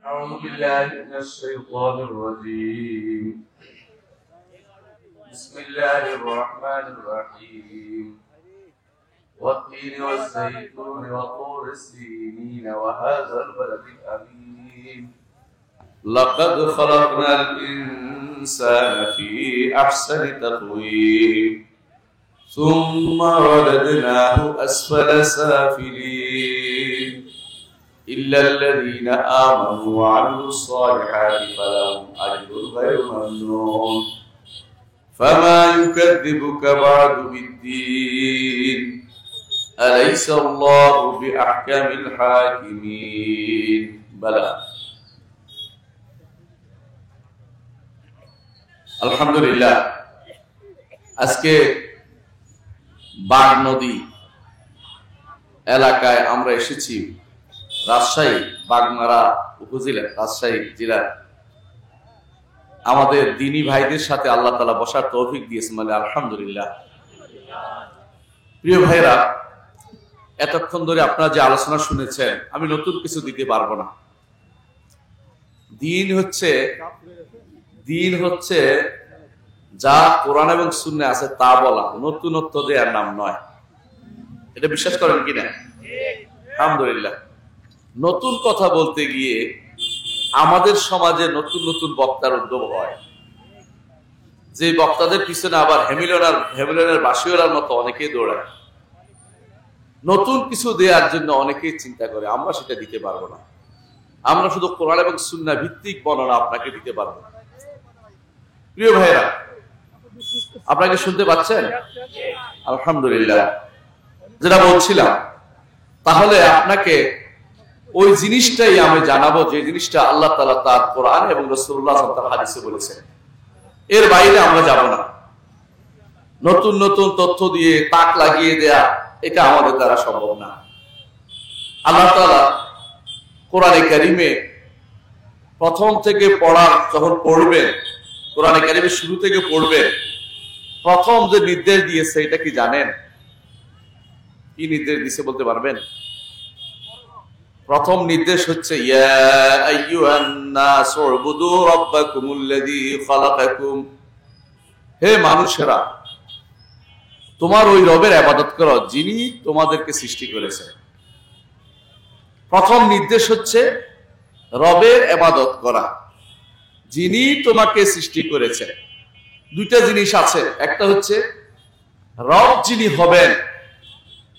أعوذ بالله من الشيطان الرجيم. بسم الله الرحمن الرحيم. والتين والزيتون وطور السينين وهذا البلد الأمين. لقد خلقنا الإنسان في أحسن تقويم ثم رددناه أسفل سافلين إلا الذين آمنوا وعملوا الصالحات فلهم أجر غير ممنون فما يكذبك بعد بالدين أليس الله بأحكم الحاكمين بلى. আলহামদুলিল্লাহ, আজকে বাগ নদী এলাকায় আমরা এসেছি। রাজশাহী বাগমারা উপজেলা, রাজশাহী জেলা। আমাদের দিনী ভাইদের সাথে আল্লাহ তাআলা বসার তৌফিক দিয়েছেন, মানে আলহামদুলিল্লাহ। প্রিয় ভাইরা, এতক্ষণ ধরে আপনারা যে আলোচনা শুনেছেন, আমি নতুন কিছু দিতে পারবো না। দিন হচ্ছে যা কোরআন এবং সুন্নাহ আছে তা বলা, নতুনত্ব দেওয়ার নাম নয়। এটা বিশ্বাস করেন কিনা? আলহামদুলিল্লাহ। নতুন কথা বলতে গিয়ে আমাদের সমাজে নতুন নতুন বক্তার উদ্যোগ হয়, যে বক্তাদের পিছনে আবার হেমিলনের বাসিওয়ালার মতো অনেকেই দৌড়ায়। নতুন কিছু দেওয়ার জন্য অনেকেই চিন্তা করে, আমরা সেটা দিতে পারবো না। আমরা শুধু কোরআন এবং সুন্নাহ ভিত্তিক বর্ণনা আপনাকে দিতে পারবো। প্রিয় ভাইরা, আপনাকে শুনতে পাচ্ছেন? আলহামদুলিল্লাহ। যেটা বলছিলাম, তাহলে আপনাকে ওই জিনিসটাই আমি জানাবো যে জিনিসটা আল্লাহ তাআলা তার কোরআন এবং রাসূলুল্লাহ সাল্লাল্লাহু আলাইহি ওয়াসাল্লাম হাদিসে বলেছেন। এর বাইরে আমরা যাব না। নতুন নতুন তথ্য দিয়ে তাক লাগিয়ে দেয়া, এটা আমাদের দ্বারা সম্ভব না। আল্লাহ তাআলা কোরআনে কারিমে প্রথম থেকে যখন পড়বেন, কোরআনে কারিমের শুরু থেকে পড়বেন, প্রথম যে নির্দেশ দিয়েছে এটা কি জানেন? কি নির্দেশ দিয়েছে বলতে পারবেন? প্রথম নির্দেশ হচ্ছে ইয়া আইয়ুহান নাস উবুদু রাব্বাকুমুল্লাযী খালাকাকুম। হে মানুষেরা, তোমার ওই রবের ইবাদত করো যিনি তোমাদেরকে সৃষ্টি করেছেন। প্রথম নির্দেশ হচ্ছে রবের ইবাদত করা, যিনি তোমাকে সৃষ্টি করেছেন। দুইটা জিনিস আছে, একটা হচ্ছে রব যিনি হবেন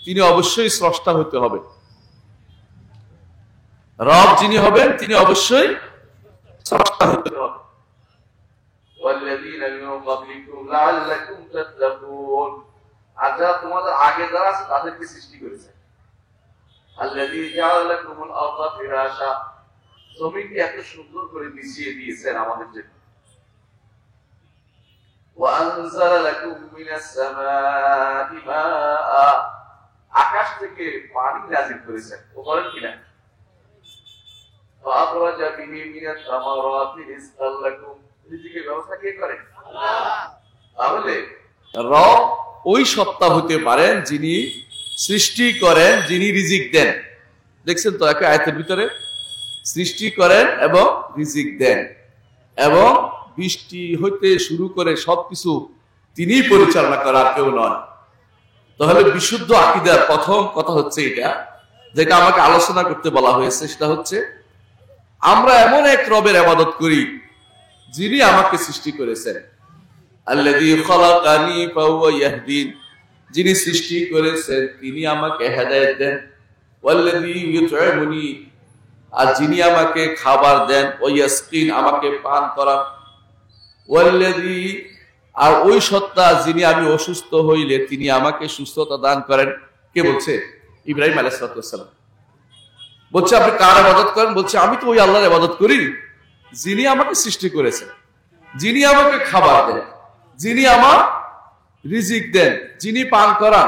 তিনি অবশ্যই স্রষ্টা হতে হবে। রব যিনি হবেন তিনি অবশ্যই স্রষ্টা হতে হবে। ওয়াল্লাযীনা মিন ক্বাবলিকুম লাআল্লাকুম তাত্তাকুন। আচ্ছা, তোমাদের আগে যারা আছে তাদেরকে সৃষ্টি করেছেন। আল্লাযী জাআলা লাকুমুল আরদা ফিরাশা, জমিনকে এত সুন্দর করে বিছিয়ে দিয়েছেন আমাদের জন্য। ওয়া আনজালা লাকুম মিনাস সামাই মাআ, আকাশ থেকে পানি নাযিল করেছেন। ও বলেন কিনা? ফাআখরাজা বিহি মিনাস সামারাতি রিজকাল লাকুম, রিজিকের ব্যবস্থা কে করেন? আল্লাহ। তাহলে রব ওই সত্তা হতে পারেন যিনি সৃষ্টি করেন, যিনি রিজিক দেন। দেখছেন তো একটা আয়াতের ভিতরে সৃষ্টি করেন এবং রিজিক দেন, এবং বৃষ্টি হইতে শুরু করে সবকিছু তিনি পরিচালনা করার কেউ নয়। তাহলে বিশুদ্ধ আকীদার প্রথম কথা হচ্ছে এটা, যেটা আমাকে আলোচনা করতে বলা হয়েছে, সেটা হচ্ছে আমরা এমন এক রবের ইবাদত করি যিনি আমাকে সৃষ্টি করেছেন। আল্লাযী খালাকানি ফাহুয়া ইয়াহদিন, যিনি সৃষ্টি করেছেন তিনি আমাকে হেদায়েত দেন। ওয়াল্লাযী ইউতঈমুনি, আর যিনি আমাকে খাবার দেন। ওয়ায়াসকিন, আমাকে পান করান। ওয়াল্লাযী, আর ওই সত্তা যিনি আমি অসুস্থ হইলে তিনি আমাকে সুস্থতা দান করেন। কে বলছে? ইব্রাহিম আলাইহিস সালাম বলছে আপনি কার ইবাদত করেন? বলছে আমি তো ওই আল্লাহর ইবাদত করি যিনি আমাকে সৃষ্টি করেছেন, যিনি আমাকে খাবার দেন, যিনি আমার রিজিক দেন, যিনি পান করান,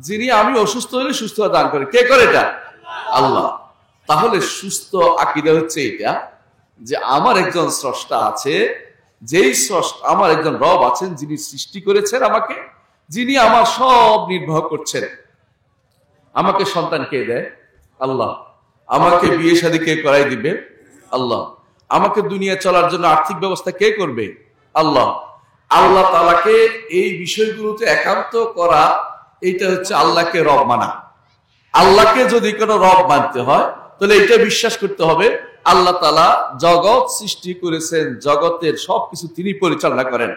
যিনি আমি অসুস্থ হলে সুস্থতা দান করেন। কে করে এটা? আল্লাহ। তাহলে সুস্থ আকীদা হচ্ছে এটা, যে আমার একজন স্রষ্টা আছে, যেই স্রষ্টা, আমার একজন রব আছেন যিনি সৃষ্টি করেছেন আমাকে, যিনি আমার সব নির্বাহ করছেন। আমাকে সন্তান কে দেয়? আল্লাহ। আমাকে বিয়ে শাদী কে করাই দিবে? আল্লাহ। আমাকে দুনিয়া চলার জন্য আর্থিক ব্যবস্থা কে করবে? আল্লাহ। আল্লাহ তাআলাকে এই বিষয়গুলোতে একান্ত করা, এইটা হচ্ছে আল্লাহকে রব মানা। আল্লাহকে যদি কোনো রব মানতে হয় তাহলে এটা বিশ্বাস করতে হবে আল্লাহ তাআলা জগৎ সৃষ্টি করেছেন, জগতের সবকিছু তিনি পরিচালনা করেন।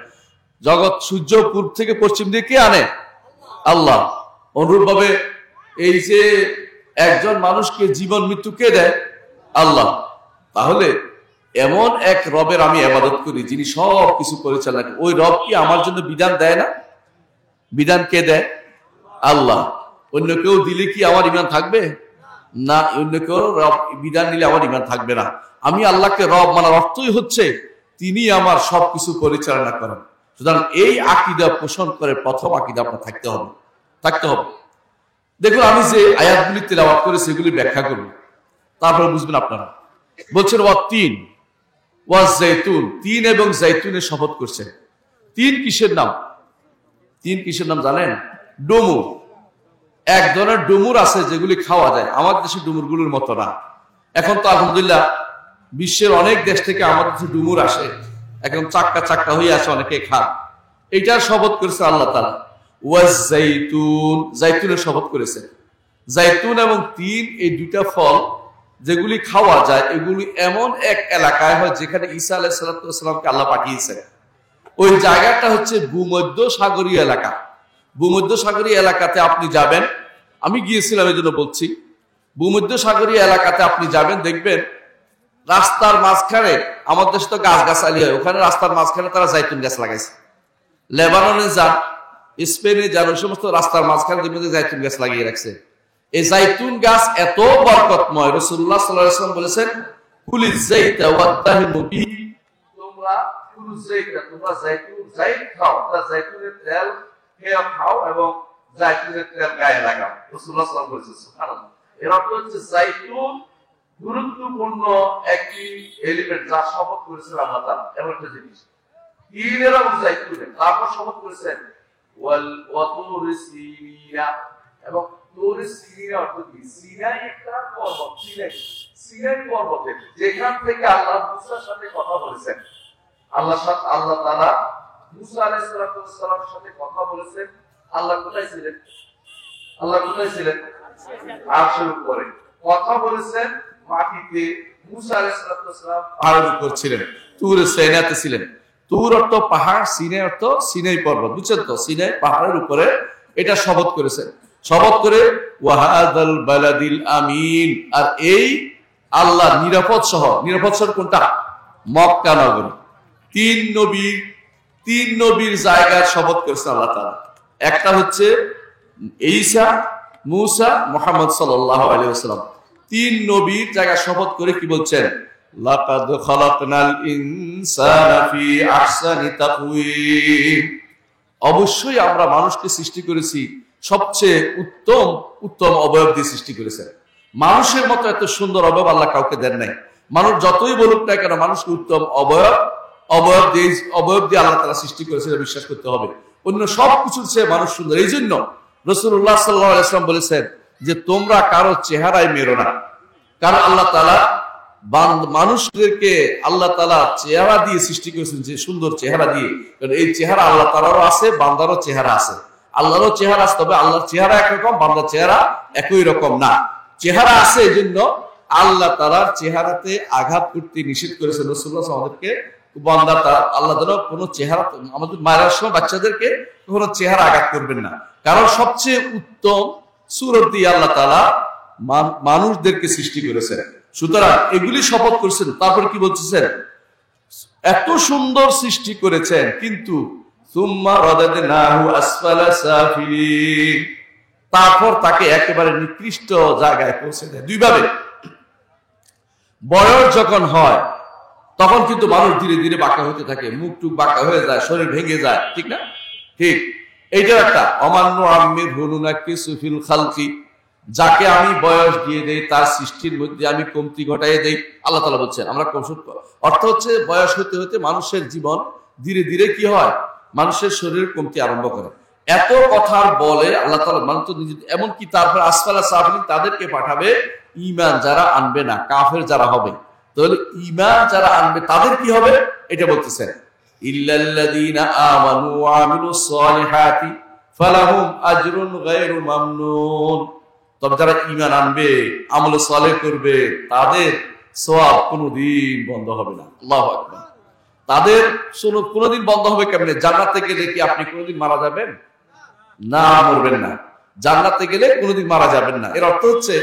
জগৎ সূর্য পূর্ব থেকে পশ্চিম দিকে আনে আল্লাহ। অনুরূপভাবে এই যে একজন মানুষকে জীবন মৃত্যু কে দেয়? আল্লাহ। তাহলে এমন এক রবের আমি ইবাদত করি যিনি সব কিছু পরিচালনা করেন। ওই রব কি আমার জন্য বিধান দেয় না? বিধান কে দেয়? আল্লাহ। অন্য কেউ দিলে কি আমার ঈমান থাকবে? না, অন্য কেউ রব বিধান দিলে আমার ঈমান থাকবে না। আমি আল্লাহকে রব মানার অর্থই হচ্ছে তিনি আমার সবকিছু পরিচালনা করেন। সুতরাং এই আকীদা পোষণ করে প্রথম আকীদা আপনার থাকতে হবে। দেখুন, আমি যে আয়াতগুলি তেলাওয়াত করে সেগুলি ব্যাখ্যা করব, তারপরে বুঝবেন আপনারা। বলছেন ওয়াত-তিন ওয়াজ-জাইতুন, তিন এবং জাইতুনের শপথ করছেন। তিন কিসের নাম? তিন কিসের নাম জানেন? ডুমুর। এক ধরনের ডুমুর আছে যেগুলি খাওয়া যায়, আমাদের দেশের ডুমুরগুলোর মতো না। এখন তো আলহামদুলিল্লাহ বিশ্বের অনেক দেশ থেকে আমাদের দেশে ডুমুর আসে, এখন চাক্কা চাক্কা হয়ে আসে, অনেকে খান। এইটার শপথ করেছে আল্লাহ তাআলা। ওয়াজ-জাইতুন, জাইতুনের শপথ করেছে। জাইতুন এবং তিন এই দুইটা ফল যেগুলি খাওয়া যায়, এগুলি এমন এক এলাকায় হয় যেখানে ঈসা আলাইহিস সালামকে আল্লাহ পাঠিয়েছে। ওই জায়গাটা হচ্ছে ভূমধ্য সাগরীয় এলাকা। ভূমধ্য সাগরীয় এলাকাতে আপনি যাবেন, আমি গিয়েছিলাম এই জন্য বলছি। ভূমধ্য সাগরীয় এলাকাতে আপনি যাবেন, দেখবেন রাস্তার মাঝখানে, আমাদের দেশে তো গাছগাছালি হয়, ওখানে রাস্তার মাঝখানে তারা জাইতুন গাছ লাগাইছে। লেবাননে যান, স্পেনে যান, ওই সমস্ত রাস্তার মাঝখানে দেখবেন জাইতুন গাছ লাগিয়ে রাখছে। এই জাইতুন গাছ এত বরকতময়, রাসূলুল্লাহ সাল্লাল্লাহু আলাইহি ওয়াসাল্লাম বলেছেন, কুলিজ যাইতা ওয়াত্তাহিমু বিহি, তোমরা কুলু যাইতা, তোমরা জাইত খাও, তোমরা জাইতুনের তেল খেয়ে খাও এবং জাইতুনের তেল গায়ে লাগাও। রাসূলুল্লাহ সাল্লাল্লাহু আলাইহি ওয়াসাল্লাম বলেছেন, সুবহানাল্লাহ। এর অর্থ হচ্ছে জাইতুন গুরুত্বপূর্ণ একটি এলিমেন্ট, যা শপথ করেছেন আল্লাহ তাআলা, এমন একটা জিনিস। তিনের এবং জাইতুনের, তারপর শপথ করেছেন ওয়াতুরি সিনিয়া, এবং তুরি সিনিয়া অর্থ কি? সিনাই একটা পর্বত, সিনাই পর্বতে যেখান থেকে আল্লাহ মুসার সাথে কথা বলেছেন। আল্লাহ তাআলা মুসা আলাইহিস সালামের সাথে কথা বলেছেন। আল্লাহ কোথায় ছিলেন? আরশের উপরে। কথা বলেছেন মাটিতে। মুসা আলাইহিস সালাম পাহাড়ের উপর ছিলেন, তুরে সিনাইতে ছিলেন। তুর অর্থ পাহাড়, সিনাই অর্থ সিনাই পর্বত, বুঝছেন তো? সিনাই পাহাড়ের উপরে এটা শপথ করেছেন। শপথ করে ওয়াহাদাল বালাদিল আমিন, আর এই আল্লাহ নিরাপদ শহর। নিরাপদ শহর কোনটা? মক্কা নগরী। তিন নবীর জায়গার শপথ করেছে আল্লাহ তাআলা। একটা হচ্ছে ঈসা, মূসা, মুহাম্মদ সাল্লাল্লাহু আলাইহি ওয়াসাল্লাম। তিন নবীর জায়গা শপথ করে কি বলছেন? লাকাদ খালাকনাল ইনসানা ফি আহসানি তাকওয়িম, অবশ্যই আমরা মানুষকে সৃষ্টি করেছি সবচেয়ে উত্তম অবয়ব দিয়ে সৃষ্টি করেছেন। মানুষের মতো এত সুন্দর অবয়ব আল্লাহ কাউকে দেন নাই। মানুষ যতই বলুক না কেন, মানুষকে উত্তম অবয়ব দিয়ে আল্লাহ তাআলা সৃষ্টি করেছেন, বিশ্বাস করতে হবে। অন্য সবকিছুর চেয়ে মানুষ সুন্দর। এই জন্য রাসূলুল্লাহ সাল্লাল্লাহু আলাইহি ওয়াসাল্লাম বলেছেন যে তোমরা কারো চেহারায় মেরো না, কারণ আল্লাহ তাআলা মানুষদেরকে আল্লাহ তাআলা চেহারা দিয়ে সৃষ্টি করেছেন, যে সুন্দর চেহারা দিয়ে। কারণ এই চেহারা আল্লাহ তাআলারও আছে, বান্দারও চেহারা আছে। আল্লাহরও চেহারা আছে, তবে আল্লাহর চেহারা একরকম, বান্দার চেহারা একই রকম না। চেহারা আছে, এই জন্য আল্লাহ তাআলার চেহারাতে আঘাত করতে নিষেধ করেছেন রাসূলুল্লাহ আমাদেরকে। বান্দা আল্লাহ তাআলা কোনো চেহারা, আমাদের মায়ের সময় বাচ্চাদেরকে কোনো চেহারা আঘাত করবেন না, কারণ সবচেয়ে উত্তম সূরত দিয়ে আল্লাহ তাআলা মানুষদেরকে সৃষ্টি করেছেন। সুতরাং এগুলি শপথ করেছেন। তারপর কি বলতেছেন? এত সুন্দর সৃষ্টি করেছেন, কিন্তু সুম্মা রাদাদনাহু আসফালা সাফিলিন, তারপর তাকে একেবারে নিকৃষ্ট জায়গায় পৌঁছে দেয়। দুইভাবে, বয়স যখন হয় তখন কিন্তু মানুষ ধীরে ধীরে বাঁকা হতে থাকে, মুখ টুক বাঁকা হয়ে যায়, শরীর ভেঙে যায়, ঠিক না? ঠিক। এইটা একটা অমান্য আম্মির হুনুনাকি সুফিল খালকি, যাকে আমি বয়স দিয়ে দেই তার সৃষ্টির মধ্যে আমি কমতি ঘটাইয়ে দেই। আল্লাহ তাআলা বলছেন আমরা অর্থ হচ্ছে বয়স হতে হতে মানুষের জীবন ধীরে ধীরে কি হয়? মানুষের শরীর কমতি আরম্ভ করে। এত কথার বলে আল্লাহ তাআলা মানুষ এমনকি তারপর আসফালা সাফিলিন, তাদেরকে পাঠাবে ঈমান যারা আনবে না, কাফের যারা হবে। তাহলে ঈমান যারা আনবে তাদের কি হবে এটা বলতেছেন, ইল্লাল্লাযীনা আমানু ওয়া আমিলুস সালিহাতি ফালাহুম আজরুন গায়রু মামনুন। তবে যারা ঈমান আনবে, আমল সালেহ করবে, তাদের সওয়াব কোনোদিন বন্ধ হবে না। আল্লাহু আকবার। তাদের কোনোদিন বন্ধ হবে কেমনে? জান্নাতে গেলে কি আপনি কোনোদিন মারা যাবেন? না, মরবেন না। জান্নাতে গেলে কোনোদিন মারা যাবেন না। এর অর্থ হচ্ছে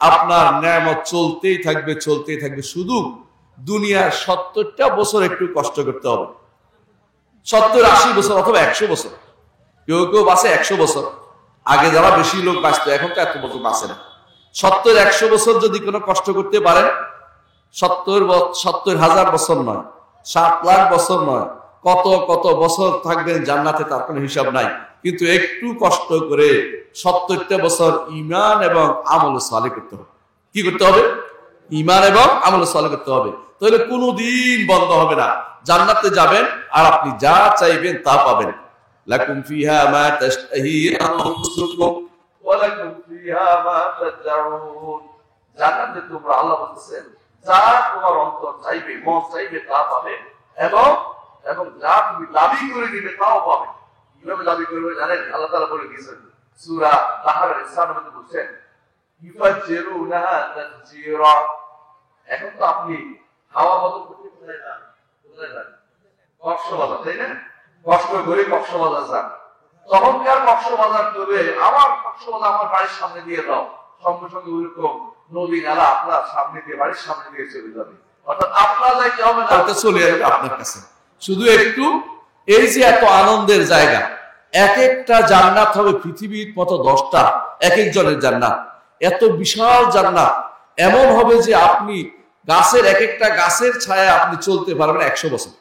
আপনার নেয়ামত চলতেই থাকবে, চলতেই থাকবে। শুধু দুনিয়ার 70টা বছর একটু কষ্ট করতে হবে, 70-80 বছর অথবা 100 বছর। কেউ কেউ বাঁচে 100 বছর। আগে যারা বেশি লোক বাঁচতো, এখন তো এত বছর বাঁচে না। 70-100 বছর যদি কোনো কষ্ট করতে পারেন, 70,000 বছর নয়, 7 লাখ বছর নয়, কত কত বছর থাকবেন জান্নাতে তার কোনো হিসাব নাই। কিন্তু একটু কষ্ট করে 70টা বছর ঈমান এবং আমল সালেহ করতে হবে। কি করতে হবে? ঈমান এবং আমল সালেহ করতে হবে। তাহলে কোনোদিন বন্ধ হবে না। জান্নাতে যাবেন আর আপনি যা চাইবেন তা পাবেন। লাকুম ফিহা মা তাশতাহি আনফুসুকুম ওয়া লাকুম ফিহা মা তাদউন। জান্নাতে তোমরা, আল্লাহ বলেছেন, যা তোমার অন্তর চাইবে, মন চাইবে তা পাবে, এবং যা তুমি দাবি করে দিবে তাও পাবে। কিভাবে দাবি করবে জানেন? আল্লাহ তাআলা বলে দিয়েছেন সূরা বাকারার 91 মধ্যে বলছেন, ইফাজিরুনাহা তাফজিরা। এখন তো আপনি হাওয়া বদল করতে কোথায় যান? কক্সবাজার, তাই না? কষ্ট করে কক্সবাজার যান। তখনকার কক্সবাজার করবে, আমার কক্সবাজার আমার বাড়ির সামনে দিয়ে দাও, সঙ্গে সঙ্গে ওইরকম নদী নালা আপনার সামনে দিয়ে, বাড়ির সামনে দিয়ে চলে যাবে। অর্থাৎ আপনার যাইতে হবে না, ওটা চলে আসবে আপনার কাছে। শুধু একটু এই যে এত আনন্দের জায়গা, এক একটা জান্নাত হবে পৃথিবীর মতো 10টা, এক একজনের জান্নাত। এত বিশাল জান্নাত এমন হবে যে আপনি গাছের, এক একটা গাছের ছায়া আপনি চলতে পারবেন 100 বছর।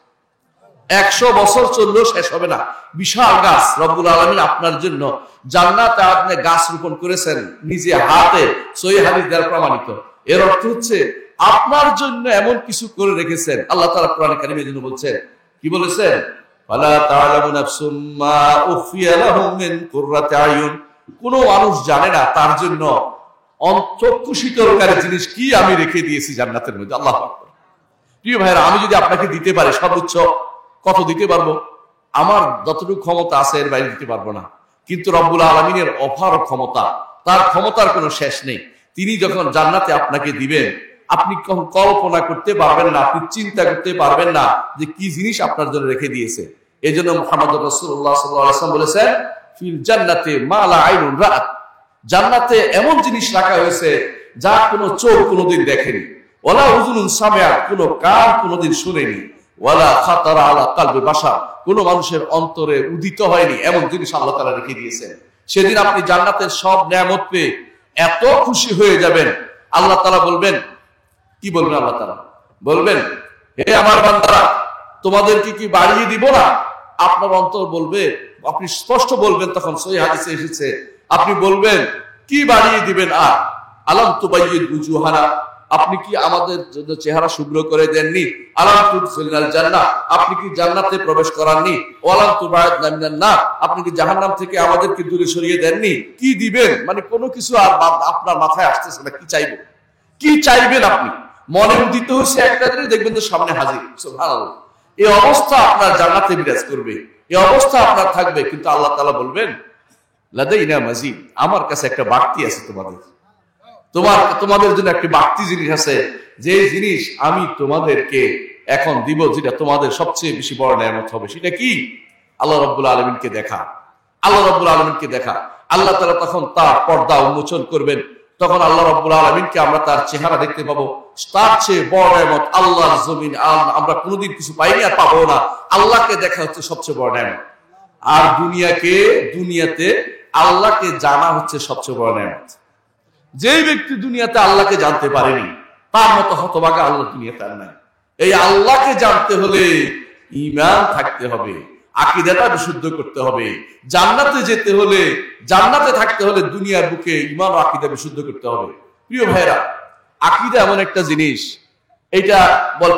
100 বছর চললেও শেষ হবে না। বিশাল গাছ রব্বুল আলামিন আপনার জন্য জান্নাতে আপনি গাছ রোপণ করেছেন নিজে হাতে, সহিহ হাদিস দ্বারা প্রমাণিত। এর অর্থ হচ্ছে আপনার জন্য এমন কিছু করে রেখেছেন। আল্লাহ তাআলা কোরআনে কারীমে জন্য বলছেন, কি বলেছেন? ফালা তা'লামু নাফসুম মা উখফিয়া লাহুম মিন কুররাতি আয়ুন। কোন মানুষ জানে না তার জন্য অন্তঃকুশিতকারী জিনিস কি আমি রেখে দিয়েছি জান্নাতের মধ্যে। আল্লাহু আকবার। প্রিয় ভাইরা, আমি যদি আপনাকে দিতে পারি সর্বোচ্চ কত দিতে পারবো? আমার যতটুকু ক্ষমতা আছে এর বাইরে দিতে পারবো না। কিন্তু রব্বুল আলামিনের অপার ক্ষমতা, তার ক্ষমতার কোনো শেষ নেই। তিনি যখন জান্নাতে আপনাকে দিবেন, আপনি কল্পনা করতে পারবেন না, আপনি চিন্তা করতে পারবেন না যে কি জিনিস আপনার জন্য রেখে দিয়েছে। এই জন্য মুহাম্মদ রাসূলুল্লাহ সাল্লাল্লাহু আলাইহি ওয়াসাল্লাম বলেছেন, ফিল জান্নাতে মা লা আইনুন রাআত। জান্নাতে এমন জিনিস রাখা হয়েছে যা কোনো চোখ কোনোদিন দেখেনি, ওয়ালা উযুনুন সামিআত, কোনো কান কোনোদিন শুনেনি, ওয়ালা খাতারা আলা কলবি বাশার, কোনো মানুষের অন্তরে উদিত হয়নি, এমন জিনিস আল্লাহ তাআলা রেখে দিয়েছেন। সেদিন আপনি জান্নাতের সব নিয়ামত পেয়ে এত খুশি হয়ে যাবেন, আল্লাহ তাআলা বলবেন, কি বলবেন? আল্লাহ তাআলা বলবেন, হে আমার বান্দারা, তোমাদেরকে কি বাড়িয়ে দিব না? আপনার অন্তর বলবে, আপনি স্পষ্ট বলবেন, তখন সহিহ হাদিসে এসেছে, আপনি বলবেন, কি বাড়িয়ে দিবেন? আর আলাম তুবাইয়িদ উজুহানা, আপনি কি আমাদের জন্য চেহারা শুভ্র করে দেননি? আলাম তুদখিলনাল জান্নাহ, আপনি কি জান্নাতে প্রবেশ করাননি? ওয়ালাম তুবাইদনা মিনান নার, আপনি কি জাহান্নাম থেকে আমাদেরকে দূরে সরিয়ে দেননি? কি দিবেন? মানে কোনো কিছু আর আপনার মাথায় আসতেছে না। কি চাইবেন? কি চাইবেন? আপনি মনে উদিত হচ্ছে একটা জিনিস, দেখবেন তো সামনে হাজির। সুবহানাল্লাহ। এই অবস্থা আপনার জান্নাতে বিরাজ করবে, এই অবস্থা আপনার থাকবে। কিন্তু আল্লাহ তাআলা বলবেন, লাদাইনা মাজিদ, আমার কাছে একটা বাড়তি আছে তোমাদের জন্য একটি বাড়তি জিনিস আছে, যে জিনিস আমি তোমাদেরকে এখন দিব, যেটা তোমাদের সবচেয়ে বেশি বড় নিয়ামত হবে। সেটা কি? আল্লাহ রাব্বুল আলামিনকে দেখা। আল্লাহ রাব্বুল আলামিনকে দেখা। আল্লাহ তাআলা তখন তার পর্দা উন্মোচন করবেন, তখন আল্লাহ রাব্বুল আলামিনকে আমরা তার চেহারা দেখতে পাবো। তার চেয়ে বড় নিয়ামত আল্লাহর জমিন আমরা কোনোদিন কিছু পাইনি আর পাবো না। আল্লাহকে দেখা হচ্ছে সবচেয়ে বড় নিয়ামত। আর দুনিয়াতে আল্লাহকে জানা হচ্ছে সবচেয়ে বড় নিয়ামত। যেই ব্যক্তি দুনিয়াতে আল্লাহকে জানতে পারেনি, তার মতো হতভাগা আল্লাহ দুনিয়াতে আর নাই। এই আল্লাহকে জানতে হলে ঈমান থাকতে হবে, আকীদাটা বিশুদ্ধ করতে হবে। জান্নাতে যেতে হলে, জান্নাতে থাকতে হলে দুনিয়ার বুকে ঈমান ও আকীদা বিশুদ্ধ করতে হবে। প্রিয় ভাইরা, আকীদা এমন একটা জিনিস, এটা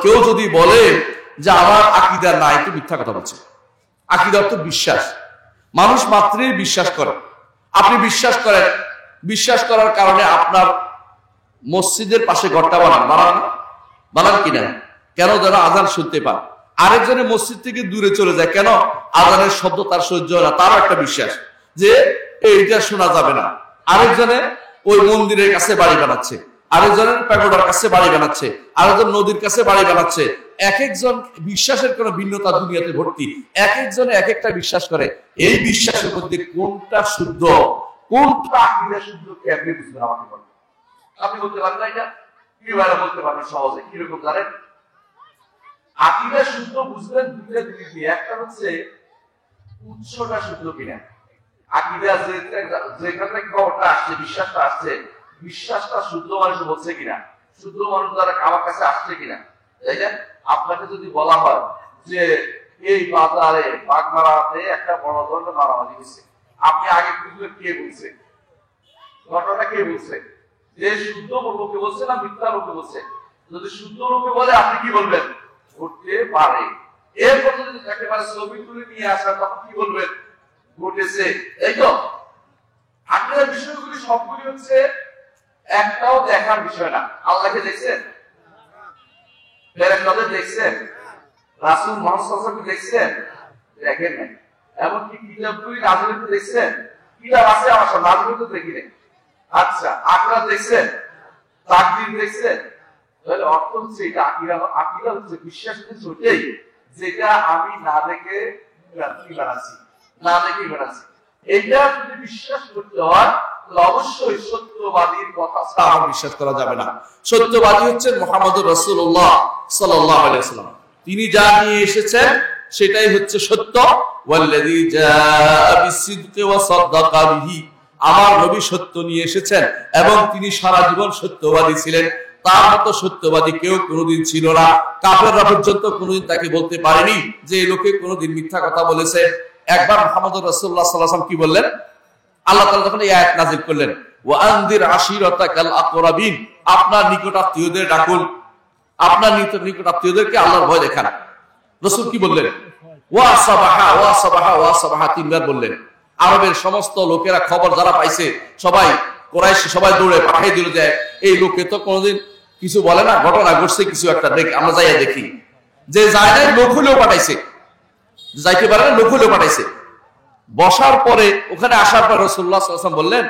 কেউ যদি বলে যে আমার আকীদা নাই, তো মিথ্যা কথা বলছে। আকীদা তো বিশ্বাস, মানুষ মাত্রই বিশ্বাস করে। আপনি বিশ্বাস করেন, বিশ্বাস করার কারণে আপনার মসজিদের পাশে ঘরটা বানান না? বানান কিনা? কেন? যেন আজান শুনতে পান। আরেকজনের মসজিদ থেকে দূরে চলে যায়, কেন? আজানের শব্দ তার সহ্য হয় না, তারও একটা বিশ্বাস যে এইটা শোনা যাবে না। আরেকজনে ওই মন্দিরের কাছে বাড়ি বানাচ্ছে, আরেকজনের প্যাগোডার কাছে বাড়ি বানাচ্ছে, আরেকজন নদীর কাছে বাড়ি বানাচ্ছে। এক একজন বিশ্বাসের কোন ভিন্নতা দুনিয়াতে ভর্তি, এক একজনে এক একটা বিশ্বাস করে। এই বিশ্বাসের মধ্যে কোনটা শুদ্ধ, কোনটা আকীদা শুদ্ধ, কে আপনি বুঝবেন? আমাকে বলেন। আপনি বলতে পারেন না এটা? কিভাবে বলতে পারবেন সহজে? কিরকম জানেন? আকীদা শুদ্ধ বুঝবেন দুইটা জিনিস দিয়ে। একটা হচ্ছে উৎসটা শুদ্ধ কিনা। আকীদা যেখান থেকে খবরটা আসছে, বিশ্বাসটা আসছে, বিশ্বাসটা শুদ্ধ মানুষ বলছে কিনা, শুদ্ধ মানুষ যারা আমার কাছে আসছে কিনা, তাই না? আপনাকে যদি বলা হয় যে এই বাজারে বাগমারাতে একটা বড় ধরনের মারামারি হয়েছে, আপনি আগে বুঝবেন কে বলছে, ঘটনা কে বলছে, যে শুদ্ধ লোকে বলছে না মিথ্যা লোকে বলছে। যদি শুদ্ধ লোকে বলে আপনি কি বলবেন? ঘটতে পারে। এরপর যদি একেবারে ছবি তুলে নিয়ে আসা, তখন কি বলবেন? ঘটেছে। এই তো আকীদার বিষয়গুলি সবগুলি হচ্ছে একটাও দেখার বিষয় না। আল্লাহকে দেখছেন? ফেরেশতাদের দেখছেন? রাসূল মুহাম্মদ সাল্লাল্লাহু আলাইহি ওয়াসাল্লামকে দেখছেন? দেখেন নাই। এমনকি কিতাবগুলি নাযিল দেখছেন? কিতাব আছে আমার সামনে, নাযিল তো দেখি নাই। আচ্ছা, আখিরাত দেখছেন? তাকদীর দেখছেন? তাহলে অর্থ হচ্ছে এটা আকীদা হচ্ছে বিশ্বাস হচ্ছে ওইটাই যেটা আমি না দেখে বানাচ্ছি, না দেখে বানাচ্ছি। এটা যদি বিশ্বাস করতে হয় তাহলে অবশ্যই সত্যবাদীর কথা ছাড়া বিশ্বাস করা যাবে না। সত্যবাদী হচ্ছেন মুহাম্মদুর রাসূলুল্লাহ সাল্লাল্লাহু আলাইহি ওয়াসাল্লাম। তিনি যা নিয়ে এসেছেন সেটাই হচ্ছে সত্য। ওয়াল্লাযী জাআ বিসিদকি ওয়া সাদ্দাকা বিহি, আমার নবী সত্য নিয়ে এসেছেন এবং তিনি সারা জীবন সত্যবাদী ছিলেন। তার মতো সত্যবাদী কেউ কোনোদিন ছিল না। কাফেররা পর্যন্ত কোনোদিন তাকে বলতে পারেনি যে এই লোকে কোনোদিন মিথ্যা কথা বলেছে। একবার মুহাম্মদুর রাসূলুল্লাহ সাল্লাল্লাহু আলাইহি ওয়াসাল্লাম কি বললেন? আল্লাহ তাআলা যখন এই আয়াত নাযিল করলেন, ওয়া আনদির আশিরাতাকাল আকরাবিন, আপনার নিকট আত্মীয়দের ডাকুন, আপনার নিকট আত্মীয়দেরকে আল্লাহর ভয় দেখান। রাসূল কি বললেন? ওয়া সাবাহা ওয়া সাবাহা ওয়া সাবাহা, তিনবার বললেন। আরবের সমস্ত লোকেরা খবর যারা পাইছে, সবাই কুরাইশ সবাই দৌড়ে পাঠিয়ে দিল যে এই লোকে তো কোনোদিন কিছু বলে না, ঘটনা ঘটছে কিছু একটা, দেখ আমরা যাইয়া দেখি। যে যায় নাই, লোক হলেও পাঠাইছে, যাইতে পারে না, লোক হলেও পাঠাইছে। বসার পরে ওখানে আসার পর রাসূলুল্লাহ সাল্লাল্লাহু আলাইহি ওয়াসাল্লাম বললেন,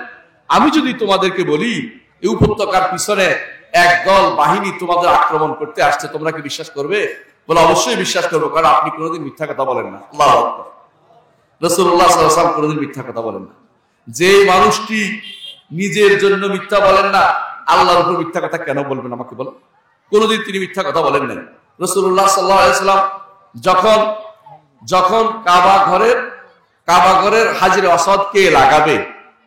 আমি যদি তোমাদেরকে বলি এই উপত্যকার পিছনে একদল বাহিনী তোমাদের আক্রমণ করতে আসছে, তোমরা কি বিশ্বাস করবে? বলে অবশ্যই বিশ্বাস করবো, কারণ আপনি কোনোদিন মিথ্যা কথা বলেন না। আল্লাহু আকবার। রাসূলুল্লাহ সাল্লাল্লাহু আলাইহি ওয়াসাল্লাম কোনোদিন মিথ্যা কথা বলেন না। যে মানুষটি নিজের জন্য মিথ্যা বলেন না, আল্লাহর উপর মিথ্যা কথা কেন বলবেন আমাকে বলো? কোনোদিন তিনি মিথ্যা কথা বলেন নাই। রাসূলুল্লাহ সাল্লাল্লাহু আলাইহি ওয়াসাল্লাম যখন কাবা ঘরের হাজরে আসওয়াদ কে লাগাবে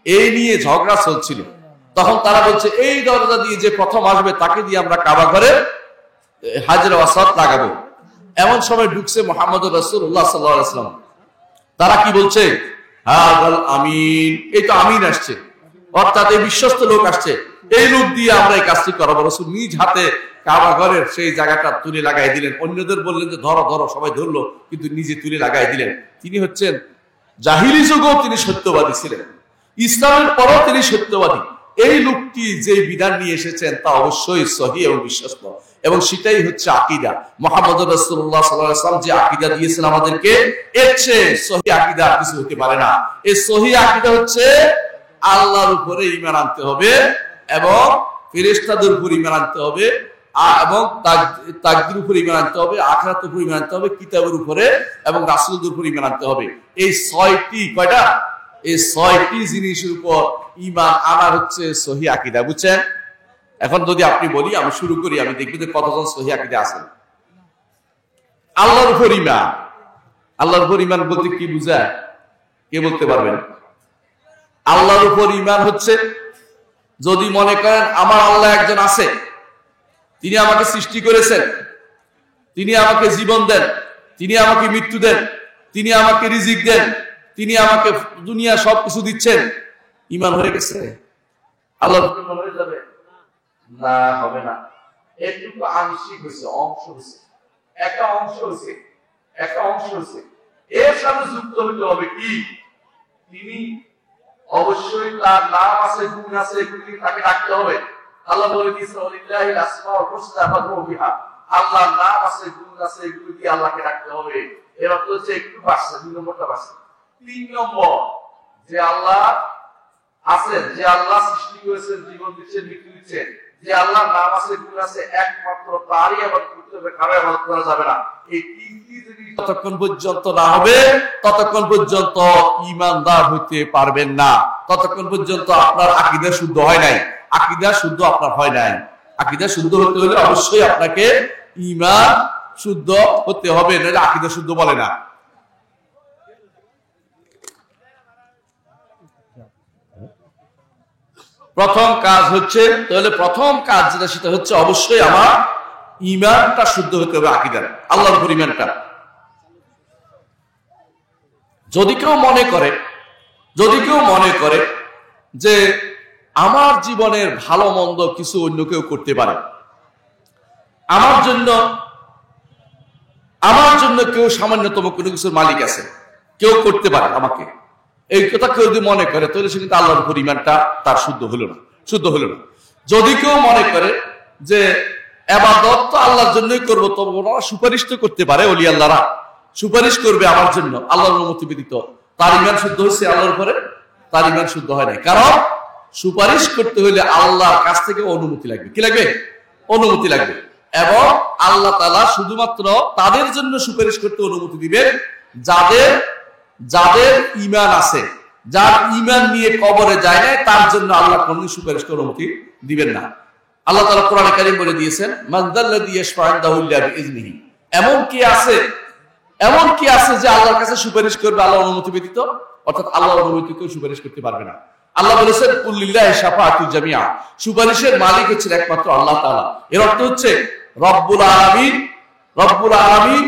এই নিয়ে ঝগড়া চলছিল, তখন তারা বলছে এই দরজা দিয়ে যে প্রথম আসবে তাকে দিয়ে আমরা কাবা ঘরের হাজরে আসওয়াদ লাগাবো। এমন সময় ঢুকছে মুহাম্মদুর রাসূলুল্লাহ সাল্লাল্লাহু আলাইহি ওয়াসাল্লাম। তারা কি বলছে? হাযাল আমিন, এই তো আমিন আসছে, অর্থাৎ এই বিশ্বস্ত লোক আসছে, এই লোক দিয়ে আমরা এই কাজটি করাবো। রাসূল নিজ হাতে কাবা ঘরের সেই জায়গাটা তুলে লাগাই দিলেন। অন্যদের বললেন যে ধরো ধরো, সবাই ধরলো, কিন্তু নিজে তুলে লাগাই দিলেন। তিনি হচ্ছেন জাহিলি যুগেও তিনি সত্যবাদী ছিলেন, ইসলামের পরও তিনি সত্যবাদী। এই লোকটি যে বিধান নিয়ে এসেছেন তা অবশ্যই সহিহ এবং বিশ্বস্ত, এবং সেটাই হচ্ছে আকীদা। মুহাম্মদুর রাসূলুল্লাহ সাল্লাল্লাহু আলাইহি ওয়াসাল্লাম যে আকীদা দিয়েছেন আমাদেরকে, এর চেয়ে সহিহ আকীদা আর কিছু হতে পারে না। এই সহিহ আকীদা হচ্ছে আল্লাহর উপরে ঈমান আনতে হবে এবং ফেরেশতাদের উপর ঈমান আনতে হবে এবং তাকদীরের উপর ঈমান আনতে হবে, আখিরাতের উপর ঈমান আনতে হবে, কিতাবের উপরে এবং রাসূলদের উপর ঈমান আনতে হবে। এই 6টি কয়টা? এই 6টি জিনিসের উপর ঈমান আনা হচ্ছে সহিহ আকীদা, বুঝছেন? এখন যদি আপনি বলি, আমি শুরু করি, আমি দেখব যে কতজন সহিহ আকীদা আছেন। আল্লাহর উপর ঈমান। আল্লাহর উপর ঈমান বলতে কি বোঝায়? কে বলতে পারবেন? আল্লাহর উপর ঈমান হচ্ছে যদি মনে করেন আমার আল্লাহ একজন আছে, তিনি আমাকে সৃষ্টি করেছেন, তিনি আমাকে জীবন দেন, তিনি আমাকে মৃত্যু দেন, তিনি আমাকে রিজিক দেন, তিনি আমাকে দুনিয়া সবকিছু দিচ্ছেন, ঈমান হয়ে গেছে? আল্লাহর উপর ঈমান হয়ে যাবে? না, হবে না। একটু আংশিক হয়েছে, অংশ হয়েছে, একটা অংশ হয়েছে। এর সাথে যুক্ত হতে হবে কি? তিনি অবশ্যই তার নাম আছে, গুণ আছে, এগুলি তাকে রাখতে হবে। আল্লাহ বলে দিয়েছেন ওয়ালিল্লাহিল আসমাউল হুসনা ফাদউ বিহা, আল্লাহর নাম আছে, গুণ আছে, এগুলো দিয়ে আল্লাহকে ডাকতে হবে। এর অর্থ হচ্ছে একটু বাড়ছে, 2 নম্বরটা বাড়ছে। 3 নম্বর, যে আল্লাহ আছেন, যে আল্লাহ সৃষ্টি করেছেন, জীবন দিচ্ছেন, মৃত্যু দিচ্ছেন, যে আল্লাহর নাম আছে, গুণ আছে, একমাত্র তারই ইবাদত করতে হবে, কারো ইবাদত করা যাবে না। এই তিনটি জিনিস যতক্ষণ পর্যন্ত না হবে ততক্ষণ পর্যন্ত ঈমানদার হইতে পারবেন না। ততক্ষণ পর্যন্ত আপনার আকীদা শুদ্ধ হয় নাই, আকীদা শুদ্ধ আপনার হয় নাই। আকীদা শুদ্ধ হতে হলে অবশ্যই আপনাকে ঈমান শুদ্ধ হতে হবে, নইলে আকীদা শুদ্ধ বলে না। প্রথম কাজ হচ্ছে, তাহলে প্রথম কাজ যেটা সেটা হচ্ছে অবশ্যই আমার ঈমানটা শুদ্ধ হতে হবে, আকীদার আল্লাহর উপর ঈমানটা। যদি কেউ মনে করে যে আমার জীবনের ভালো মন্দ কিছু অন্য কেউ করতে পারে, আমার জন্য কেউ সামান্যতম কোনো কিছুর মালিক আছে, কেউ করতে পারে আমাকে, এই কথা কেউ যদি মনে করে তাহলে সে কিন্তু আল্লাহর উপর ঈমানটা তার শুদ্ধ হলো না। যদি কেউ মনে করে যে ইবাদত তো আল্লাহর জন্যই করবো, তবে ওরা সুপারিশ তো করতে পারে, ওলি আল্লাহরা সুপারিশ করবে আমার জন্য আল্লাহর অনুমতি ব্যতীত, তার ঈমান শুদ্ধ হয়েছে আল্লাহর উপরে? তার ঈমান শুদ্ধ হয় নাই। কারণ সুপারিশ করতে হলে আল্লাহর কাছ থেকে অনুমতি লাগবে। কি লাগবে? অনুমতি লাগবে। এবং আল্লাহ তাআলা শুধুমাত্র তাদের জন্য সুপারিশ করতে অনুমতি দিবেন যাদের ঈমান আছে, যার ঈমান নিয়ে কবরে যায় না, তার জন্য আল্লাহ কোন সুপারিশ অনুমতি দিবেন না। আল্লাহ তাআলা কোরআনে কারীম বলে দিয়েছেন, মানযাল্লাযী ইয়াশফা'ু ইনদাহু ইল্লা বিইজনিহি। এমন কি আছে যে আল্লাহর কাছে সুপারিশ করবে আল্লাহর অনুমতি ব্যতীত? অর্থাৎ আল্লাহর অনুমতি কেউ সুপারিশ করতে পারবে না। আল্লাহ বলেছেন কুল লিল্লাহি শাফাআতু জামিআ, সুপারিশের মালিক হচ্ছেন একমাত্র আল্লাহ তাআলা। এর অর্থ হচ্ছে রব্বুল আলামিন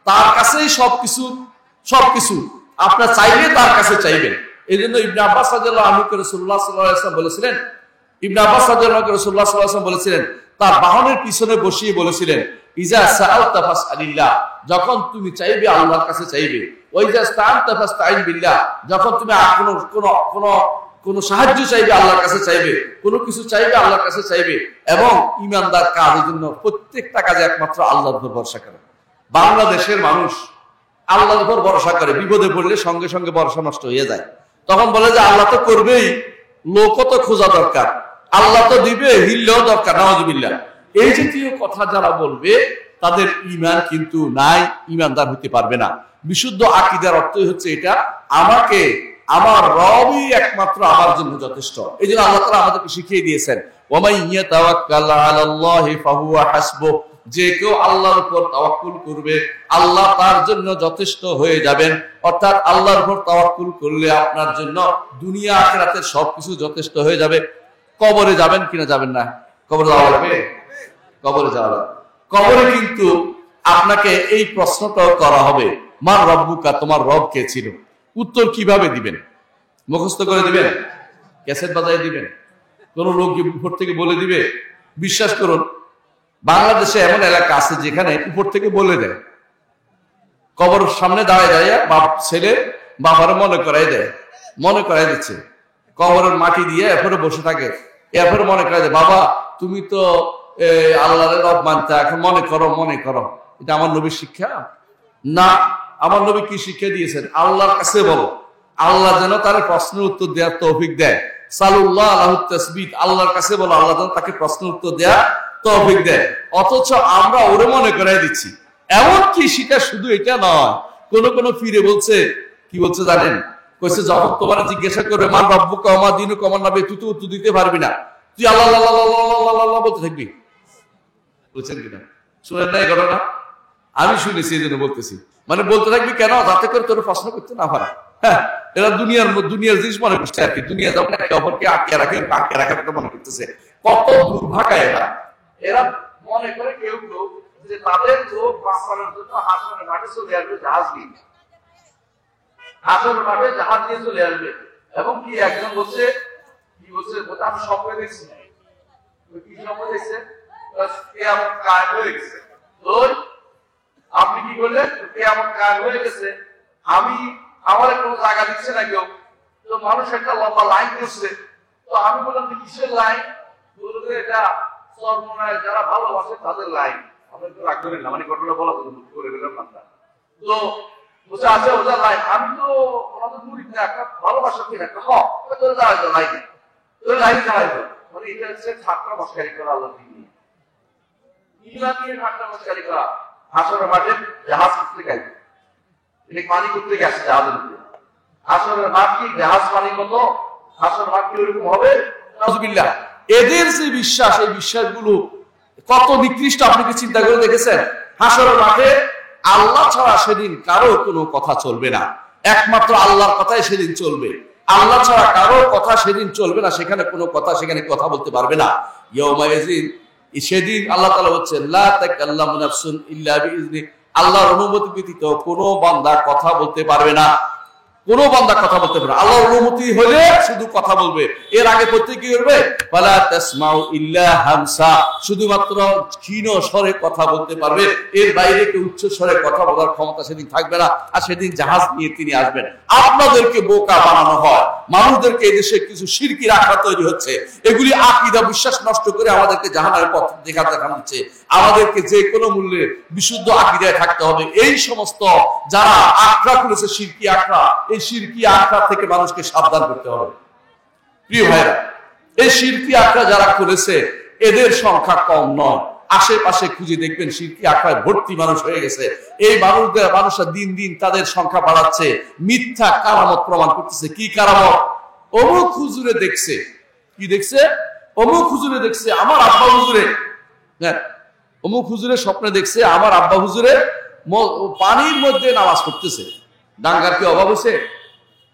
তার কাছেই সবকিছু আপনারা চাইলে তার কাছে চাইবেন। এই জন্য ইবনে আব্বাস রাদিয়াল্লাহু আনহু রাসূলুল্লাহ সাল্লাল্লাহু আলাইহি ওয়াসাল্লাম বলেছিলেন, রাসূলুল্লাহ সাল্লাল্লাহু আলাইহি ওয়াসাল্লাম বলেছিলেন, তার বাহনের পিছনে বসিয়ে বলেছিলেন, ইজা সাআলতা ফাসআলিল্লাহ, যখন তুমি চাইবে আল্লাহর কাছে চাইবে, ওয়াইজা ইসতাআনতা ফাসতাঈন বিল্লাহ, যখন তুমি কোন সাহায্য চাইবে আল্লাহর কাছে চাইবে, কোনো কিছু চাইবে আল্লাহর কাছে চাইবে। এবং ঈমানদার কাজের জন্য প্রত্যেকটা কাজে একমাত্র আল্লাহর উপর ভরসা করে। বাংলাদেশের মানুষ আল্লাহর উপর ভরসা করে, বিপদে পড়লে সঙ্গে সঙ্গে ভরসা নষ্ট হয়ে যায়। তখন বলে যে আল্লাহ তো করবেই, লোকও তো খোঁজা দরকার, আল্লাহ তো দিবে, হিল্লেও দরকার, নাউযুবিল্লাহ। এই জাতীয় কথা যারা বলবে তাদের ঈমান কিন্তু নাই, ঈমানদার হতে পারবে না। বিশুদ্ধ আকীদার অর্থই হচ্ছে এটা, আমাকে আমার রবই একমাত্র আমার জন্য যথেষ্ট। এই জন্য আল্লাহ তাআলা আমাদেরকে শিখিয়ে দিয়েছেন, ওয়া মান ইয়াতাওয়াক্কাল আলাল্লাহি ফাহুয়া হাসবুহ, যে কেউ আল্লাহর উপর তাওয়াক্কুল করবে আল্লাহ তার জন্য যথেষ্ট হয়ে যাবেন। অর্থাৎ আল্লাহর উপর তাওয়াক্কুল করলে আপনার জন্য দুনিয়া আখিরাতের সবকিছু যথেষ্ট হয়ে যাবে। কবরে যাবেন কিনা যাবেন না? কবরে যাওয়া লাগবে, কবরে যাওয়া লাগবে। কবরে কিন্তু আপনাকে এই প্রশ্নটাও করা হবে, মান রব্বুকা, তোমার রব কে ছিল? উত্তর কিভাবে দিবেন? মুখস্থ করে দিবেন? ক্যাসেট বাজায় দিবেন? কোন লোক উপর থেকে বলে দিবে? বিশ্বাস করুন, বাংলাদেশে এমন এলাকা আছে যেখানে উপর থেকে বলে দেয়, কবরের সামনে দাঁড়ায় বাপ ছেলে বাবারে মনে করাই দিচ্ছে, কবরের মাটি দিয়ে এরপরে বসে থাকে, এরপরে মনে করাই দেয়, বাবা তুমি তো আল্লাহর রব মানতে, এখন মনে করো। এটা আমার নবীর শিক্ষা না। আমার নবী কি শিক্ষা দিয়েছেন? আল্লাহর কাছে বলো, আল্লাহ যেন তার প্রশ্নের উত্তর দেওয়ার তৌফিক দেয়। সালুল্লাহ আলাহু তাসবিত, আল্লাহর কাছে বলো, আল্লাহ যেন তাকে প্রশ্নের উত্তর দেয়া তৌফিক দেয়। অথচ আমরা ওরে মনে করাই দিচ্ছি। এমন কি সেটা শুধু এটা নয়, কোন ফিরে বলছে, কি বলছে জানেন? কইছে যখন তোমার জিজ্ঞাসা করবে মান রব্বুকা ওয়া মা দীনুকা ওয়া মান নাবিয়্যুকা, তুই তো উত্তর দিতে পারবি না, তুই আল্লাহ আল্লাহ বলতে থাকবি। বুঝছেন কিনা? শুনেন না এই ঘটনা? আমি শুনেছি, এই জন্য বলতেছি। মানে বলতে থাকবি কেন? যাতে করে তোর প্রশ্ন করতে না পারে। হ্যাঁ, এরা দুনিয়ার জিনিস মনে করছে আর কি। দুনিয়া যখন একে অপরকে আটকে রাখার মনে করতেছে। কত দুর্ভাগা এরা মনে করে কেউ যে তাদের লোক বাঁচানোর জন্য হাসনের মাঠে চলে আসবে জাহাজ নিয়ে, হাসনের মাঠে জাহাজ নিয়ে চলে আসবে। এবং কি একজন বলছে, আমি স্বপ্নে দেখছি, কি স্বপ্ন দেখছে? কিয়ামত কায়েম হয়ে গেছে। আপনি কি করলেন? কিয়ামত কায়েম হয়ে গেছে, আমার কোনো জায়গা দিচ্ছে না কেউ, তো মানুষ একটা লম্বা লাইন করছে। তো আমি বললাম যে কিসের লাইন? বলতে এটা সর্বনায় যারা ভালোবাসে তাদের লাইন। আপনি তো রাগ করেন না, মানে ঘটনা বলা করে গেলাম না। তো বসে আছে ওদের লাইন, আমি তো ওনাদের মুরিদ না, একটা ভালোবাসা কি একটা হক তোর যাওয়া যায় লাইনে, তোর লাইনে যাওয়া যায়। মানে এটা হচ্ছে ঠাট্টা মস্কারি করা আল্লাহ দিয়ে, ইমান নিয়ে ঠাট্টা মস্কারি করা। হাসরের মাঠে জাহাজ করতে গেছে, এটা পানি করতে গেছে জাহাজের মধ্যে। হাসরের মাঠ কি জাহাজ পানি মতো? হাসরের মাঠ কি ওরকম হবে? নাউজুবিল্লাহ। এদের যে বিশ্বাস, এই বিশ্বাসগুলো কত নিকৃষ্ট আপনি কি চিন্তা করে দেখেছেন? হাসরের মাঠে আল্লাহ ছাড়া সেদিন কারো কোনো কথা চলবে না, একমাত্র আল্লাহর কথাই সেদিন চলবে। আল্লাহ ছাড়া কারো কথা সেদিন চলবে না, সেখানে কোনো কথা, সেখানে কথা বলতে পারবে না। ইয়াউমাইযিন, সেদিন আল্লাহ তাআলা বলছেন লা তাকাল্লামু নাফসুন ইল্লা বিইজনি, আল্লাহর অনুমতি ব্যতীত কোনো বান্দা কথা বলতে পারবে না, কোনো বান্দা কথা বলতে পারবে না। আল্লাহর অনুমতি হলে শুধু কথা বলবে। এর আগে করতে কি করবে? ফালা তাসমাউ ইল্লা হামসা, শুধুমাত্র ক্ষীণ স্বরে কথা বলতে পারবে, এর বাইরে কেউ উচ্চ স্বরে কথা বলার ক্ষমতা সেদিন থাকবে না। আর সেদিন জাহাজ নিয়ে তিনি আসবেন। আপনাদেরকে বোকা বানানো হয়, মানুষদেরকে এদেশে কিছু শিরকি আখড়া তৈরি হচ্ছে, এগুলি আকীদা বিশ্বাস নষ্ট করে আমাদেরকে জাহান্নামের পথ দেখানো হচ্ছে। আমাদেরকে যে কোনো মূল্যে বিশুদ্ধ আকীদায় থাকতে হবে। এই সমস্ত যারা আখড়া করেছে, শিরকি আখড়া, এই শিরকি আখড়া থেকে মানুষকে সাবধান করতে হবে। প্রিয় ভাইরা, এই শিরকি আখড়া যারা করেছে এদের সংখ্যা কম নয়। আশেপাশে খুঁজে দেখবেন শিরকি আখড়ায় ভর্তি মানুষ হয়ে গেছে। এই মানুষরা দিন দিন তাদের সংখ্যা বাড়াচ্ছে, মিথ্যা কারামত প্রমাণ করতেছে। কি কারামত? অমুক হুজুরে দেখছে, কি দেখছে? অমুক হুজুরে দেখছে আমার আব্বা হুজুরে, হ্যাঁ অমুক হুজুরে স্বপ্নে দেখছে আমার আব্বা হুজুরে পানির মধ্যে নামাজ পড়তেছে। ডাঙ্গার কি অভাব হয়েছে?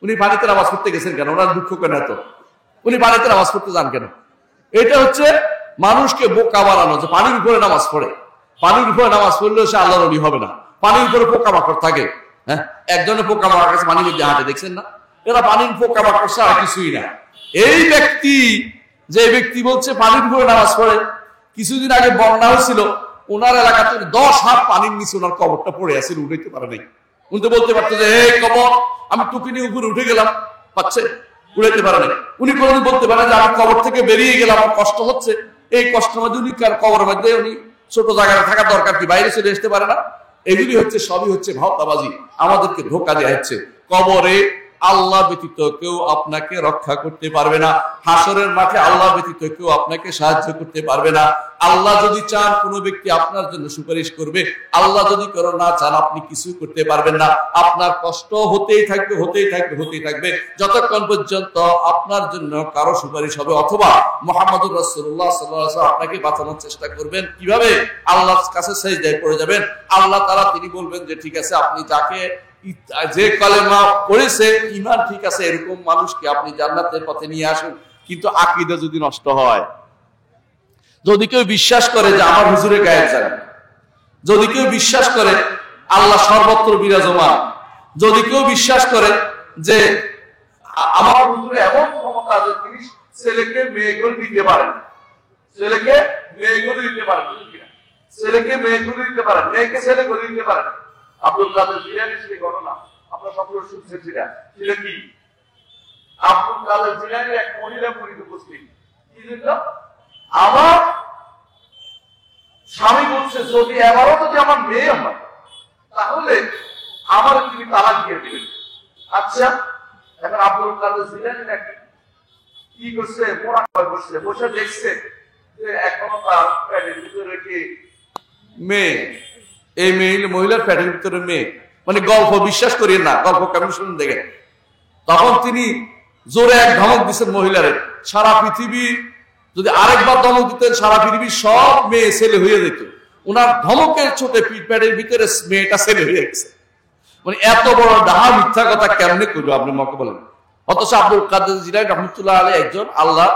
উনি পানিতে নামাজ পড়তে গেছেন কেন? ওনার দুঃখ কেন এত? উনি পানিতে নামাজ পড়তে যান কেন? এটা হচ্ছে মানুষকে বোকা বানানো, যে পানির উপরে নামাজ পড়ে, পানির উপরে নামাজ পড়লেও সে আল্লাহর ওলি হবে না। পানির উপরে পোকামাকড় থাকে, হ্যাঁ একজনের পোকামাকড় কাছে পানির মধ্যে হাঁটে, দেখছেন না? এরা পানির পোকামাকড় ছাড়া কিছুই না। এই ব্যক্তি, যে ব্যক্তি বলছে পানির উপরে নামাজ পড়ে, কিছুদিন আগে বন্যা হয়েছিল, ওনার এলাকাতে 10 হাত পানির নিচে ওনার কবরটা পড়ে আছে, উঠাইতে পারে নাই। উনি তো বলতে পারতো যে এই কবর, আমি টুপি নিয়ে উপরে উঠে গেলাম, পাচ্ছে, উড়াইতে পারে নাই। উনি কোনোদিন বলতে পারেন যে আমি কবর থেকে বেরিয়ে গেলাম, আমার কষ্ট হচ্ছে, এই কষ্টের মধ্যে উনি কবরের মধ্যে উনি ছোট জায়গায় থাকার দরকার কি, বাইরে চলে আসতে পারে না? এগুলি হচ্ছে, সবই হচ্ছে ভাওতাবাজি, আমাদেরকে ধোঁকা দেওয়া হচ্ছে। কবরে আল্লাহ ব্যতীত কেউ আপনাকে রক্ষা করতে পারবে না, হাসরের মাঠে আল্লাহ ব্যতীত কেউ আপনাকে সাহায্য করতে পারবে না। আল্লাহ যদি চান কোনো ব্যক্তি আপনার জন্য সুপারিশ করবে, আল্লাহ যদি কারো না চান আপনি কিছু করতে পারবেন না। আপনার কষ্ট হতেই থাকবে, হতেই থাকবে, হতেই থাকবে, যতক্ষণ পর্যন্ত আপনার জন্য কারো সুপারিশ হবে, অথবা মুহাম্মদুর রাসূলুল্লাহ সাল্লাল্লাহু আলাইহি ওয়াসাল্লাম আপনাকে বাঁচানোর চেষ্টা করবেন। কিভাবে? আল্লাহর কাছে সিজদায় পড়ে যাবেন, আল্লাহ তাআলা তিনি বলবেন যে ঠিক আছে, আপনি যাকে যে কালেমা পড়েছে ঈমান ঠিক আছে, এরকম মানুষকে আপনি জান্নাতের পথে নিয়ে আসুন। কিন্তু আকীদা যদি নষ্ট হয়, যদি কেউ বিশ্বাস করে যে আমার হুজুরে গায়েব জানে, যদি কেউ বিশ্বাস করে আল্লাহ সর্বত্র বিরাজমান, যদি কেউ বিশ্বাস করে যে আমার হুজুরে এমন ক্ষমতা যে তিনি ছেলেকে মেয়ে করে দিতে পারেন, ছেলেকে মেয়ে করে দিতে পারেন, ছেলেকে মেয়ে করে দিতে পারেন, মেয়েকে ছেলে করে দিতে পারেন। আব্দুল কাদের জিলানী সেই ঘটনা আপনারা সকলে শুনছেন। সেটা কি? আব্দুল কাদের জিলানী এক মহিলা মুরিদ উপস্থিত, কি দিল? আমার স্বামী বলছে যদি এবারও যদি আমার মেয়ে হয় তাহলে আমার তিনি তালাক দিয়ে দিবেন। আচ্ছা, এখন আব্দুল কাদের জিলানী নাকি কি করছে? মোরাকাবা করছে, বসে দেখছে যে এখনো তার পেটের ভিতরে কি মেয়ে, এই মহিলার পেটের ভিতরে মেয়ে। মানে গল্প বিশ্বাস করিয়েন না, গল্প কেমন শুনুন দেখেন। তখন তিনি জোরে এক ধমক দিচ্ছেন মহিলারে, সারা পৃথিবী যদি আরেকবার ধমক দিতেন সারা পৃথিবীর সব মেয়ে ছেলে হয়ে যেত। ওনার ধমকের ছোটে পেটের ভিতরে মেয়েটা ছেলে হয়ে গেছে। মানে এত বড় ডাহা মিথ্যা কথা কেমনে করলো আপনি মকে বলেন? অথচ আব্দুল কাদের জিলানী রাহমাতুল্লাহ আলাইহি একজন আল্লাহ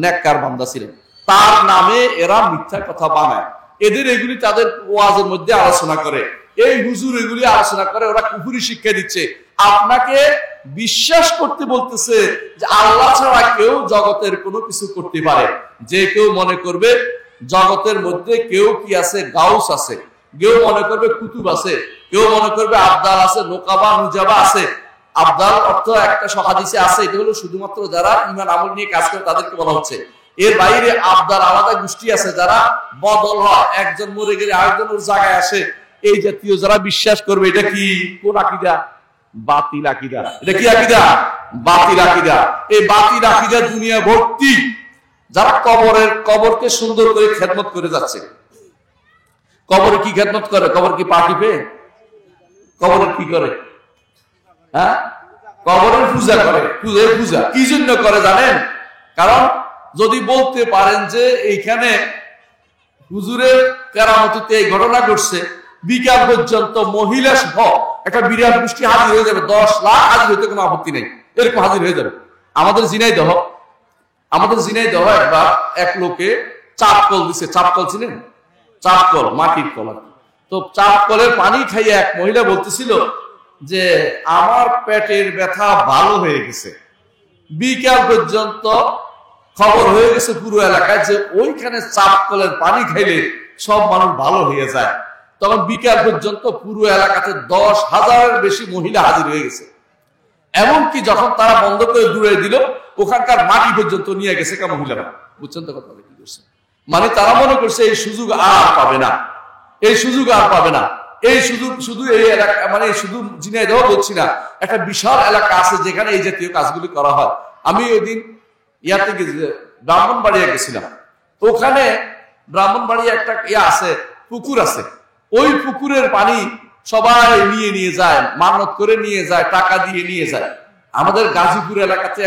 নেককার বান্দা ছিলেন, তার নামে এরা মিথ্যা কথা বানায়। এদের এগুলি তাদের ওয়াজের মধ্যে আলোচনা করে, এই হুজুর এগুলি আলোচনা করে, ওরা কুফরি শিক্ষা দিচ্ছে। আপনাকে বিশ্বাস করতে বলতেছে যে আল্লাহ ছাড়া কেউ জগতের কোনো কিছু করতে পারে। যে কেউ মনে করবে জগতের মধ্যে কেউ কি আছে, গাউস আছে, কেউ মনে করবে কুতুব আছে, কেউ মনে করবে আবদাল আছে, নোকাবা নুজাবা আছে। আবদাল অর্থ একটা হাদিসে আছে, এটা হলো শুধুমাত্র যারা ঈমান আমল নিয়ে কাজ করে তাদেরকে বলা হচ্ছে। এর বাইরে আবদার আলাদা গোষ্ঠী আছে যারা বদল হয়, একজন মরে গেলে আরেকজন ওর জায়গায় আসে, এই জাতীয় যারা বিশ্বাস করবে। এটা কি কোন আকীদা? বাতিল আকীদা। এটা কি আকীদা? বাতিল আকীদা। এই বাতিল আকীদা দুনিয়া ভর্তি। যারা কবরকে সুন্দর করে খেদমত করে যাচ্ছে। কবরে কি খেদমত করে? কবর কি পা টিপে? কবরের কি করে? হ্যাঁ, কবরের পূজা করে। পূজা কি জন্য করে জানেন? কারণ যদি বলতে পারেন যে এইখানে হুজুরের কেরামতিতে এই ঘটনা ঘটছে, বিকাল পর্যন্ত মহিলা সহ একটা বিরাট গোষ্ঠী হাজির হয়ে যাবে, 10 লাখ হাজির হইতে কোনো আপত্তি নেই, এরকম হাজির হয়ে যাবে। আমাদের ঝিনাইদহ একবার এক লোকে চাপকল দিছে। চাপকল ছিলেন? চাপকল, মাটির কল। তো চাপকলের পানি খাইয়ে এক মহিলা বলতেছিল যে আমার পেটের ব্যথা ভালো হয়ে গেছে। বিকাল পর্যন্ত খবর হয়ে গেছে পুরো এলাকায় যে ওইখানে চাপকলের পানি খাইলে সব মানুষ ভালো হয়ে যায়। তখন বিকাল পর্যন্ত পুরো এলাকাতে 10,000-এর বেশি মহিলা হাজির হয়ে গেছে। এমনকি যখন তারা বন্ধ করে দূরে দিল, ওখানকার মাটি পর্যন্ত নিয়ে গেছে কা মহিলারা। বুঝছেন তো কথা? কি করছে? মানে তারা মনে করছে এই সুযোগ আর পাবে না, এই সুযোগ আর পাবে না। এই সুযোগ শুধু এই এলাকা, মানে শুধু ঝিনাইদহ বলছি না, একটা বিশাল এলাকা আছে যেখানে এই জাতীয় কাজগুলি করা হয়। আমি ওই দিন ইয়াতে ব্রাহ্মণবাড়িয়া গেছিলাম। ওখানে ব্রাহ্মণবাড়িয়া একটা আছে, পুকুর আছে। ওই পুকুরের পানি সবাই নিয়ে যায়, মানত করে নিয়ে যায়, টাকা দিয়ে নিয়ে যায়। আমাদের গাজীপুর এলাকাতে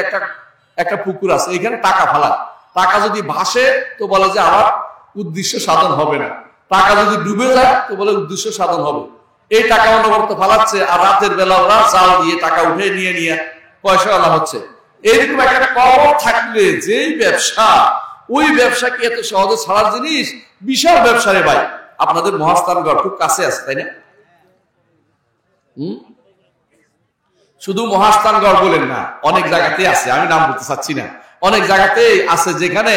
একটা পুকুর আছে, এখানে টাকা ফেলা। টাকা যদি ভাসে তো বলে যে আমার উদ্দেশ্য সাধন হবে না, টাকা যদি ডুবে যায় তো বলে উদ্দেশ্য সাধন হবে। এই টাকা অনবরত ফালাচ্ছে, আর রাতের বেলা ওরা জাল দিয়ে টাকা উঠে নিয়ে পয়সা আলা হচ্ছে। এইরকম একটা কবর থাকলে যেই ব্যবসা, ওই ব্যবসা কি এত সহজে ছাড়ার জিনিস? বিশাল ব্যবসা রে ভাই। আপনাদের মহাস্থানগড় খুব কাছে আছে, তাই না? শুধু মহাস্থানগড় বলেন না, অনেক জায়গাতে আছে, আমি নাম বলতে চাচ্ছি না। অনেক জায়গাতে আছে যেখানে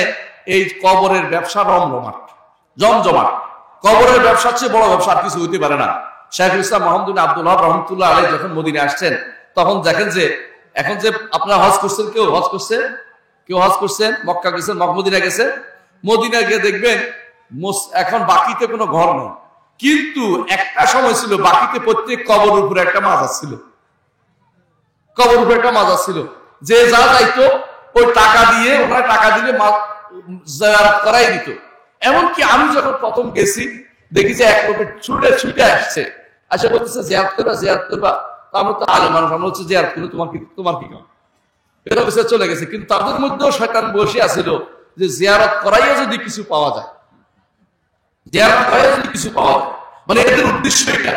এই কবরের ব্যবসা রমরমাট, জমজমাট। কবরের ব্যবসার চেয়ে বড় ব্যবসা আর কিছু হইতে পারে না। শাইখুল ইসলাম মুহাম্মদ বিন আব্দুল ওয়াহাব রাহমাতুল্লাহ আলাইহি যখন মদিনা আসছেন, তখন দেখেন যে এখন যে আপনারা হজ করছেন, কেউ হজ করছেন, মক্কা গেছেন, মদিনা গেছে, মদিনা গিয়ে দেখবেন এখন বাকিতে কোনো ঘর নেই। কিন্তু একটা সময় ছিল বাকিতে প্রত্যেক কবর উপরে একটা মাজার ছিল। কবর উপরে একটা মাজার ছিল। যে যা যাইতো ওই টাকা দিয়ে, ওখানে টাকা দিলে জিয়ারত করাই দিত। এমনকি আমি যখন প্রথম গেছি দেখি যে এক লোকের ছুটে আসছে, আসে বলতেছে জিয়ারত করবা। আমরা তো আলে মানুষ, আমরা হচ্ছে জিয়ারত করলে তোমার কি কাম? এটা বসে চলে গেছে। কিন্তু তাদের মধ্যেও শয়তান বসে আছিল যে জিয়ারত করাইয়া যদি কিছু পাওয়া যায়, জিয়ারত করাইয়া যদি কিছু পাওয়া যায়, মানে এদের উদ্দেশ্য এটা।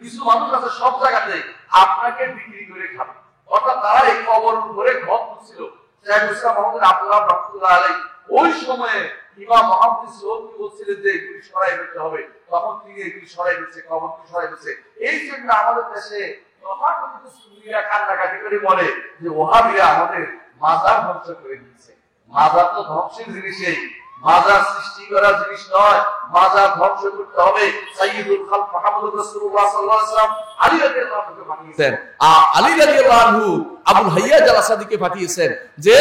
কিছু মানুষ আছে সব জায়গাতে আপনাকে বিক্রি করে খাবে, অর্থাৎ তারা এই কবর উপরে ঘর তুলছিল। শাইখুল ইসলাম মুহাম্মদ বিন আব্দুল ওয়াহাব রাহমাতুল্লাহ আলাইহি ওই সময়ে ইমাম মুহাদ্দিস ওহদি বলছিলেন যে এগুলি সরাই দিতে হবে, তখন তিনি এগুলি সরাই দিচ্ছে, কবরটি সরাই দিচ্ছে। এই জন্য আমাদের দেশে তথাকথিত সুন্নিরা কান্নাকাটি করে বলে যে ওহাবিরা আমাদের মাজার ধ্বংস করে দিয়েছে। মাজার তো ধ্বংসের জিনিসই, মাজার সৃষ্টি করা জিনিস নয়, মাজার ধ্বংস করতে হবে। সাইয়্যিদুল খালক মুহাম্মদুর রাসূলুল্লাহ সাল্লাল্লাহু আলাইহি ওয়াসাল্লাম আলী রাদিয়াল্লাহু আনহুকে পাঠিয়েছেন। আলী রাদিয়াল্লাহু আনহু আবুল হাইয়াজ আল আসাদিকে পাঠিয়েছেন যে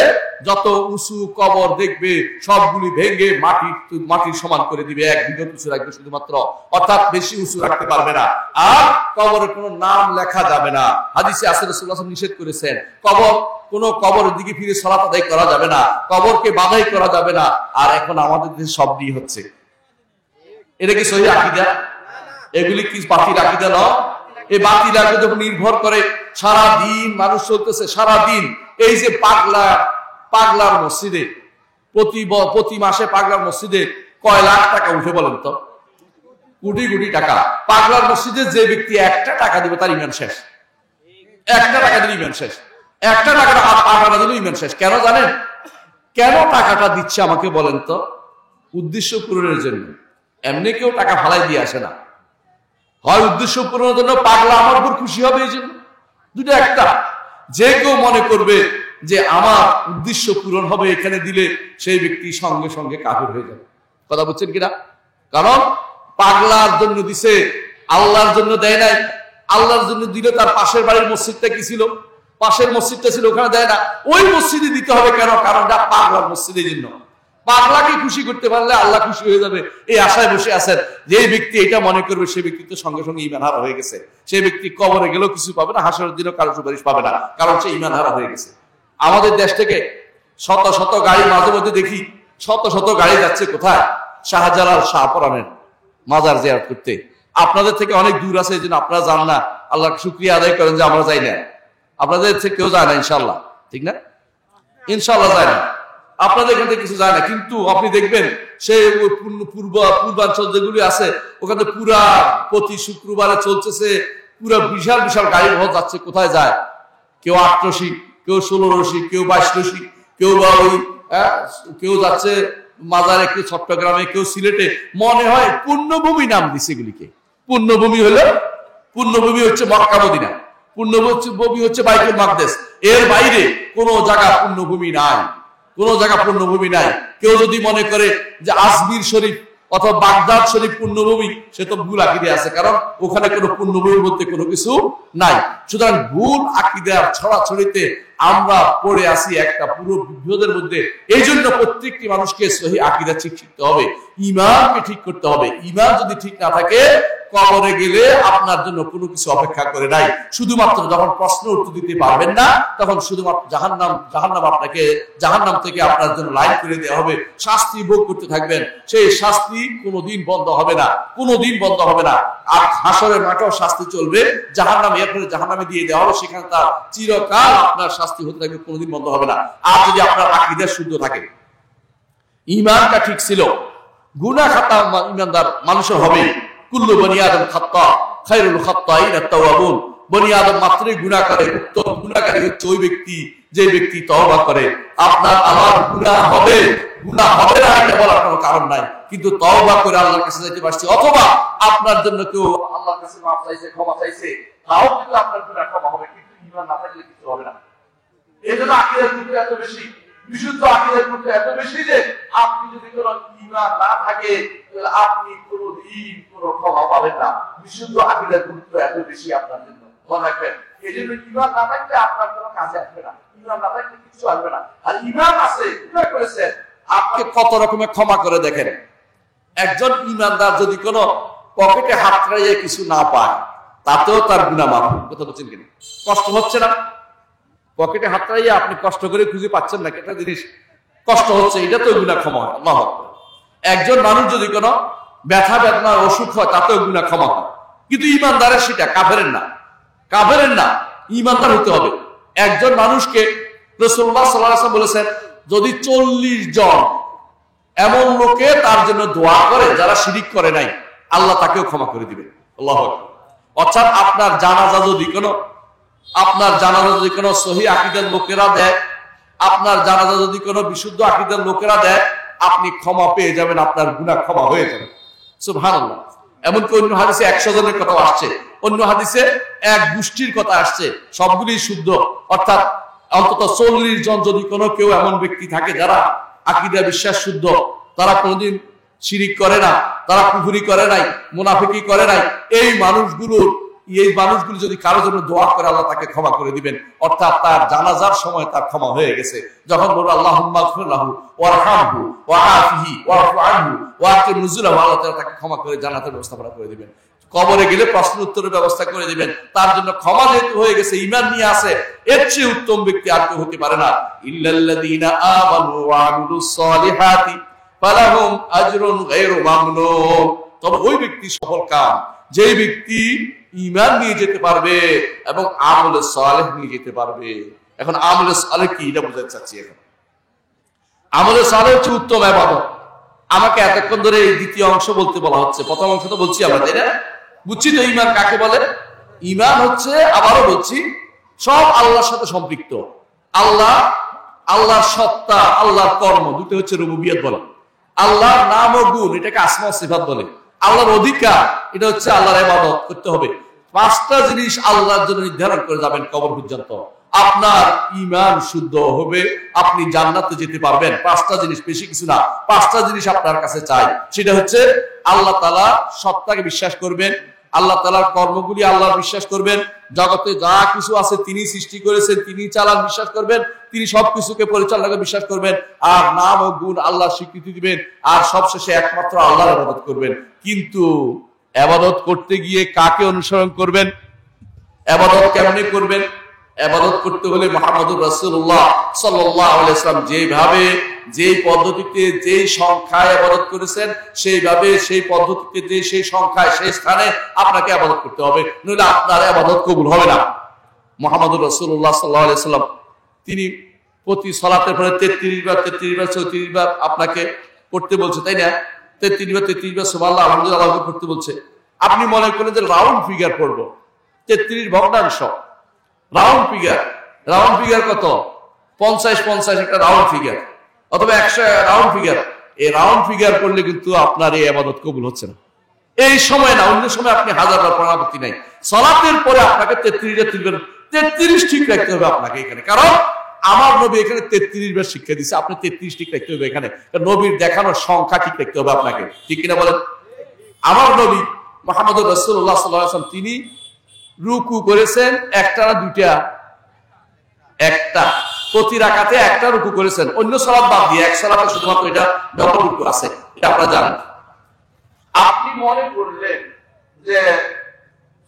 যত উঁচু কবর দেখবে সবগুলি ভেঙে মাটির সমান করে দিবে, এক বিঘত উঁচু রাখবে শুধুমাত্র, অর্থাৎ বেশি উঁচু রাখতে পারবে না। আর কবরে কোনো নাম লেখা যাবে না। হাদিসে আছে রাসূলুল্লাহ সাল্লাল্লাহু আলাইহি ওয়াসাল্লাম নিষেধ করেছেন, কোন কবরের দিকে ফিরে সালাত আদায় করা যাবে না, কবরকে বাধাই করা যাবে না। আর এখন আমাদের দেশে সব দিয়ে হচ্ছে। এটা কি সহিহ আকীদা? এগুলি কি বাতিল আকীদা নয়? এই বাতিল আকীদার উপর নির্ভর করে সারা দিন মানুষ চলতেছে। সারা দিন এই যে পাগলার মসজিদে প্রতি মাসে পাগলার মসজিদে কয় লাখ টাকা উঠে বলেন তো? কোটি কোটি টাকা। পাগলার মসজিদে যে ব্যক্তি একটা টাকা দিবে তার ঈমান শেষ। একটা টাকা দিলে ঈমান শেষ। একটা টাকাটা আটা দিলে ঈমান শেষ। কেন জানেন? কেন টাকাটা দিচ্ছে আমাকে বলেন তো? উদ্দেশ্য পূরণের জন্য। এমনি কেউ টাকা ফালাই দিয়ে আসে না, হয় উদ্দেশ্য পূরণের জন্য, পাগলা আমার উপর খুশি হবে এই জন্য। দুটো একটা। যে কেউ মনে করবে যে আমার উদ্দেশ্য পূরণ হবে এখানে দিলে, সেই ব্যক্তি সঙ্গে সঙ্গে কাফের হয়ে যাবে। কথা বলছেন কিনা? কারণ পাগলার জন্য দিছে, আল্লাহর জন্য দেয় নাই। আল্লাহর জন্য দিলে তার পাশের বাড়ির মসজিদটা কি ছিল? পাশের মসজিদটা ছিল, ওখানে দেয় না। ওই মসজিদে দিতে হবে কেন? কারণ এটা পাগলার মসজিদের জন্য। পাগলাকে খুশি করতে পারলে আল্লাহ খুশি হয়ে যাবে, এই আশায় বসে আছেন। যে ব্যক্তি এটা মনে করবে সে ব্যক্তি তো সঙ্গে সঙ্গে ঈমান হারা হয়ে গেছে। সেই ব্যক্তি কবরে গেলেও কিছু পাবে না, হাসরের দিনও কারো সুপারিশ পাবে না, কারণ সে ঈমান হারা হয়ে গেছে। আমাদের দেশ থেকে শত শত গাড়ি মাঝে মধ্যে দেখি, শত শত গাড়ি যাচ্ছে কোথায়? শাহজালাল শাহপরানের মাজার জিয়ারত করতে। আপনাদের থেকে অনেক দূর আছে, এই জন্য আপনারা যান না, আল্লাহর শুকরিয়া আদায় করেন যে আমরা যাই না। আপনাদের থেকে কেউ যায় না ইনশাল্লাহ, ঠিক না? ইনশাল্লাহ যায় না, আপনাদের এখান থেকে কিছু যায় না। কিন্তু আপনি দেখবেন সেই পূর্বাঞ্চল যেগুলি আছে ওখানে পুরা প্রতি শুক্রবারে চলতেছে, পুরা বিশাল বিশাল গাড়ি ভর যাচ্ছে। কোথায় যায়? কেউ 8 রশি, কেউ 16 রশি, কেউ 22 রশি, কেউ বা ওই কেউ যাচ্ছে মাজারে, কেউ চট্টগ্রামে, কেউ সিলেটে। মনে হয় পুণ্যভূমি নাম দিছে এগুলিকে। পুণ্যভূমি হচ্ছে মক্কা মদিনা, পুণ্যভূমি হচ্ছে বাইতুল মাকদেস। এর বাইরে কোনো জায়গা পুণ্যভূমি নাই, কোনো জায়গা পুণ্যভূমি নাই। কেউ যদি মনে করে যে আজমির শরীফ অথবা বাগদাদ শরীফ পুণ্যভূমি, সে তো ভুল আকীদা আছে, কারণ ওখানে কোনো পুণ্যভূমি বলতে কোনো কিছু নাই। সুতরাং ভুল আকীদার ছড়াছড়িতে আমরা পড়ে আসি একটা পুরো বিভ্রাটের মধ্যে। এই জন্য প্রত্যেকটি মানুষকে সহিহ আকীদা ঠিক শিখতে হবে, ঈমানকে ঠিক করতে হবে। ঈমান যদি ঠিক না থাকে, কবরে গেলে আপনার জন্য কোনো কিছু অপেক্ষা করে নাই। শুধুমাত্র যখন প্রশ্ন উত্তর দিতে পারবেন না, তখন শুধুমাত্র জাহান্নাম আপনাকে জাহান্নাম থেকে আপনার জন্য লাইন করে দেওয়া হবে, শাস্তি ভোগ করতে থাকবেন। সেই শাস্তি কোনোদিন বন্ধ হবে না, কোনোদিন বন্ধ হবে না। আর হাসরের মাঠেও শাস্তি চলবে, জাহান্নাম এরপরে জাহান্নামে দিয়ে দেওয়া হবে, সেখানে তার চিরকাল আপনার শাস্তি হতে থাকবে, কোনোদিন বন্ধ হবে না। আর যদি আপনার আকীদা শুদ্ধ থাকে, ঈমানটা ঠিক ছিল, গুনাহ খাতা ঈমানদার মানুষের হবে। কুল্লু বনি আদম খাত্তা, খায়রুল খাত্তাইন আত-তাওয়াবুন। বনি আদম মাত্রই গুনাহ করে, উত্তম গুনাহকারী হচ্ছে ওই ব্যক্তি যে ব্যক্তি তওবা করে। আপনার আমার গুনাহ হবে না এটা বলার কোনো কারণ নাই, কিন্তু তওবা করে আল্লাহর কাছে যেতে পারছি, অথবা আপনার জন্য কেউ আল্লাহর কাছে মাফ চাইছে, ক্ষমা চাইছে, তাও কিন্তু আপনার গুনাহ ক্ষমা হবে, কিন্তু ঈমান না থাকলে কিছু হবে না। এজন্য আকীদার গুরুত্ব এত বেশি, বিশুদ্ধ আকীদার গুরুত্ব এত বেশি যে আপনি যদি কোনো ঈমান না থাকে তাহলে আপনি কোনোদিন কোনো ক্ষমা পাবেন না। বিশুদ্ধ আকীদার গুরুত্ব এত বেশি আপনার জন্য, মনে রাখবেন। এজন্য ঈমান না থাকলে আপনার কোনো কাজে আসবে না, ঈমান না থাকলে কিছু আসবে না। আর ঈমান আছে, গুনাহ করেছেন, আপনি কত রকমের ক্ষমা করে দেখেন। একজন ঈমানদার যদি কোনো পকেটে হাত রাখিয়ে কিছু না পায়, তাতেও তার গুনাহ মাফ। কথা বলছেন কিনা? কষ্ট হচ্ছে না? পকেটে হাত রাখিয়ে আপনি কষ্ট করে খুঁজে পাচ্ছেন না, একটা জিনিস কষ্ট হচ্ছে, এটা তো গুনাহ ক্ষমা হয়। আল্লাহু আকবার। একজন মানুষ যদি কোনো ব্যথা বেদনার অসুখ হয়, তাতেও গুনাহ ক্ষমা হয়। কিন্তু ঈমানদারের সেটা, কাফেরের না, কাফেরের না, ঈমানদার হতে হবে। একজন মানুষকে রাসূলুল্লাহ সাল্লাল্লাহু আলাইহি ওয়াসাল্লাম বলেছেন, যদি 40 জন এমন লোকে তার জন্য দোয়া করে যারা শিরিক করে নাই, আল্লাহ তাকেও ক্ষমা করে দিবেন। আল্লাহু আকবার। অর্থাৎ আপনার জানাজা যদি কোনো সহিহ আকীদার লোকেরা দেয়, আপনার জানাজা যদি কোনো বিশুদ্ধ আকীদার লোকেরা দেয়, আপনি ক্ষমা পেয়ে যাবেন, আপনার গুনাহ ক্ষমা হয়ে যাবে। সুবহানাল্লাহ। এমনকি অন্য হাদিসে 100 জনের কথা আসছে, অন্য হাদিসে এক গোষ্ঠীর কথা আসছে, সবগুলি শুদ্ধ। অর্থাৎ অন্তত 40 জন যদি কোনো কেউ এমন ব্যক্তি থাকে যারা আকীদা বিশ্বাস শুদ্ধ, তারা কোনোদিন শিরিক করে না, তারা কুফরি করে নাই, মুনাফিকি করে নাই, এই মানুষগুলো যদি কারোর জন্য দোয়া করে, আল্লাহ তাকে ক্ষমা করে দিবেন। অর্থাৎ তার জানাজার সময় তার ক্ষমা হয়ে গেছে। যখন বলবো আল্লাহুম্মা গফির লাহু ওয়ারহামহু ওয়াআফিহি ওয়াফু আনহু ওয়াকিম নুজুলাহু, আল্লাহ তাআলা তাকে ক্ষমা করে জান্নাতের ব্যবস্থা করে দিবেন। কবরে গেলে প্রশ্ন উত্তরের ব্যবস্থা করে দিবেন। তার জন্য ক্ষমা যেহেতু হয়ে গেছে, ঈমান নিয়ে আসে, এর চেয়ে উত্তম ব্যক্তি আর কেউ হতে পারে না। ইল্লাল্লাযীনা আমানু ওয়া আমিলুস সালিহাতি ফালাহুম আজরুন গায়রু মামনুন। তবে ওই ব্যক্তি সফল কাম, যে ব্যক্তি ঈমান নিয়ে যেতে পারবে এবং আমলে সালেহ নিয়ে যেতে পারবে। এখন আমলে সালেহ কি, এটা বোঝাতে চাচ্ছি। এখন আমলে সালেহ হচ্ছে উত্তম ইবাদত। আমাকে এতক্ষণ ধরে এই দ্বিতীয় অংশ বলতে বলা হচ্ছে, প্রথম অংশ তো বলছি আমরা, তাই না? বুঝছি তো ঈমান কাকে বলে। ঈমান হচ্ছে, আবারও বলছি, সব আল্লাহর সাথে সম্পৃক্ত। আল্লাহর সত্তা, আল্লাহর কর্ম, দুটো হচ্ছে রুবুবিয়ত বলে। আল্লাহর নাম ও গুণ, এটাকে আসমা ও সিফাত বলে। আল্লাহর অধিকার, এটা হচ্ছে আল্লাহর ইবাদত করতে হবে। 5টা জিনিস আল্লাহর জন্য নির্ধারণ করে যাবেন কবর পর্যন্ত। আপনার ঈমান শুদ্ধ হবে, আপনি জান্নাতে যেতে পারবেন। 5টা জিনিস, বেশি কিছু না। 5টা জিনিস আপনার কাছে চাই। সেটা হচ্ছে আল্লাহ তাআলা সত্তাকে বিশ্বাস করবেন, আল্লাহ তাআলার কর্মগুলি আল্লাহ বিশ্বাস করবেন, জগতে যা কিছু আছে তিনি সৃষ্টি করেছেন, তিনি চালান বিশ্বাস করবেন, তিনি সবকিছুকে পরিচালনা করে বিশ্বাস করবেন, আর নাম ও গুণ আল্লাহ স্বীকৃতি দিবেন, আর সবশেষে একমাত্র আল্লাহর ইবাদত করবেন। কিন্তু ইবাদত করতে গিয়ে কাকে অনুসরণ করবেন? ইবাদত কেমনে করবেন? ইবাদত করতে হলে মুহাম্মদুর রাসূলুল্লাহ সাল্লাল্লাহু আলাইহি ওয়াসাল্লাম যেভাবে, যেই পদ্ধতিতে, যেই সংখ্যায় ইবাদত করেছেন, সেইভাবে, সেই পদ্ধতিতে, সেই সংখ্যায়, সেই স্থানে আপনাকে ইবাদত করতে হবে, নইলে আপনার ইবাদত কবুল হবে না। মুহাম্মদুর রাসূলুল্লাহ সাল্লাল্লাহু আলাইহি ওয়াসাল্লাম তিনি প্রতি সালাতের পরে 33 বার 34 বার আপনাকে পড়তে বলছে, তাই না? 33 বার সুবহানাল্লাহ আলহামদুলিল্লাহ পড়তে বলছে। আপনি মনে করেন যে রাউন্ড ফিগার পড়বো, 33 ভগ্নাংশ রাউন্ড ফিগার কত? 50 একটা রাউন্ড ফিগার, অথবা 100 রাউন্ড ফিগার। এই রাউন্ড ফিগার করলে কিন্তু আপনার এই ইবাদত কবুল হচ্ছে না। এই সময় না, অন্য সময় আপনি হাজারবার পড়ার আপত্তি নাই। সালাতের পরে আপনাকে 33 ঠিক রাখতে হবে আপনাকে এখানে, কারণ আমার নবী এখানে 33 বার শিক্ষা দিচ্ছে, আপনি 33 ঠিক রাখতে হবে এখানে। নবীর দেখানোর সংখ্যা ঠিক রাখতে হবে আপনাকে, ঠিক কিনা বলেন? আমার নবী মুহাম্মদুর রাসূলুল্লাহ সাল্লাল্লাহু আলাইহি ওয়াসাল্লাম তিনি রুকু করেছেন একটা না দুইটা? একটা। প্রতি রাকাতে একটা রুকু করেছেন, অন্য সালাত বাদ দিয়ে এক সালাতে শুধুমাত্র এটা ডবল রুকু আছে, এটা আপনারা জানেন। আপনি মনে করলেন যে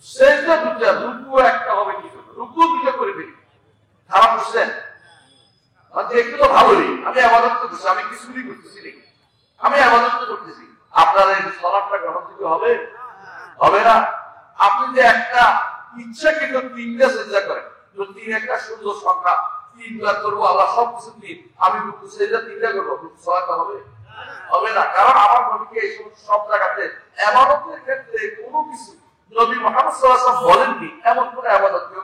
সেজদা দুটো, রুকু একটা হবে, কি রুকু দুটো করে দিন, খারাপ বুঝছেন? দেখতে তো ভালোই, আমি ইবাদত করতেছি, আমি কিছুই করতেছি না, আমি ইবাদত করতেছি। আপনার এই সালাতটা গ্রহণযোগ্য হবে? হবে না। আপনি যে একটা ইচ্ছাকৃত 3টা সেজদা করেন, তো 3 একটা সুন্দর সংখ্যা, 3 বার করবো, আল্লাহ সবকিছু 3, আমি রুকু সেজদা 3টা করবো, সালাত হবে? হবে না। কারণ আমার নবীকে এই সব জায়গাতে ইবাদতের ক্ষেত্রে কোনো কিছু নবী মুহাম্মদ সাল্লাল্লাহু আলাইহি ওয়াসাল্লাম বলেননি, এমন কোন ইবাদত কেউ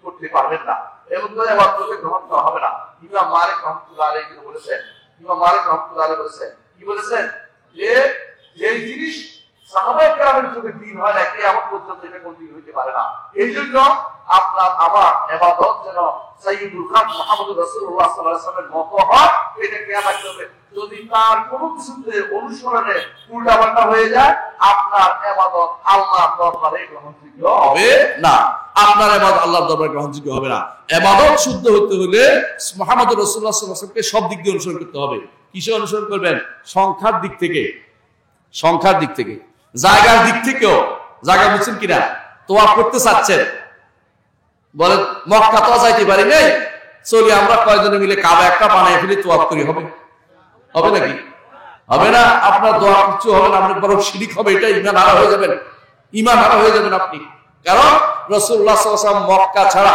করতে পারবেন না, এমন কোন ইবাদতকে গ্রহণ করা হবে না। ইমাম মালিক রাহমাতুল্লাহ আলাইহি বলেছেন, কি বলেছেন? যে এই জিনিস সাহাবায়ে কেরামের যুগে দিন হয় না, কিয়ামত পর্যন্ত এটা কোন দিন হইতে পারে না। এইজন্য আপনার আমার ইবাদত যেন সাইয়্যিদুল খালক মুহাম্মদুর রাসূলুল্লাহ সাল্লাল্লাহু আলাইহি ওয়াসাল্লামের মত হয়, এটা খেয়াল রাখতে হবে। যদি তার কোনো কিছুতে অনুসরণে উল্টাপাল্টা হয়ে যায়, আপনার ইবাদত আল্লাহর দরবারে গ্রহণযোগ্য হবে না। আপনার ইবাদত আল্লাহর দরবারে গ্রহণযোগ্য হবে না। ইবাদত শুদ্ধ হতে হলে মুহাম্মদুর রাসূলুল্লাহ সাল্লাল্লাহু আলাইহি ওয়াসাল্লামকে সব দিক দিয়ে অনুসরণ করতে হবে। কিসে অনুসরণ করবেন? সংখ্যার দিক থেকে, জায়গার দিক থেকেও। জায়গা বুঝছেন কিনা? তোয়াফ করতে চাচ্ছেন, বলেন মক্কা তো যাইতে পারি নাই, চলি আমরা কয়েকজনে মিলে কাবা একটা বানায় ফেলি, তোয়াফ করি, হবে? হবে নাকি? হবে না। আপনার দোয়া কিছু হবে না, আপনি বরং শিরিক হবে, এটা ঈমান হারা হয়ে যাবেন আপনি। কারণ রাসূলুল্লাহ সাল্লাল্লাহু আলাইহি ওয়াসাল্লাম মক্কা ছাড়া,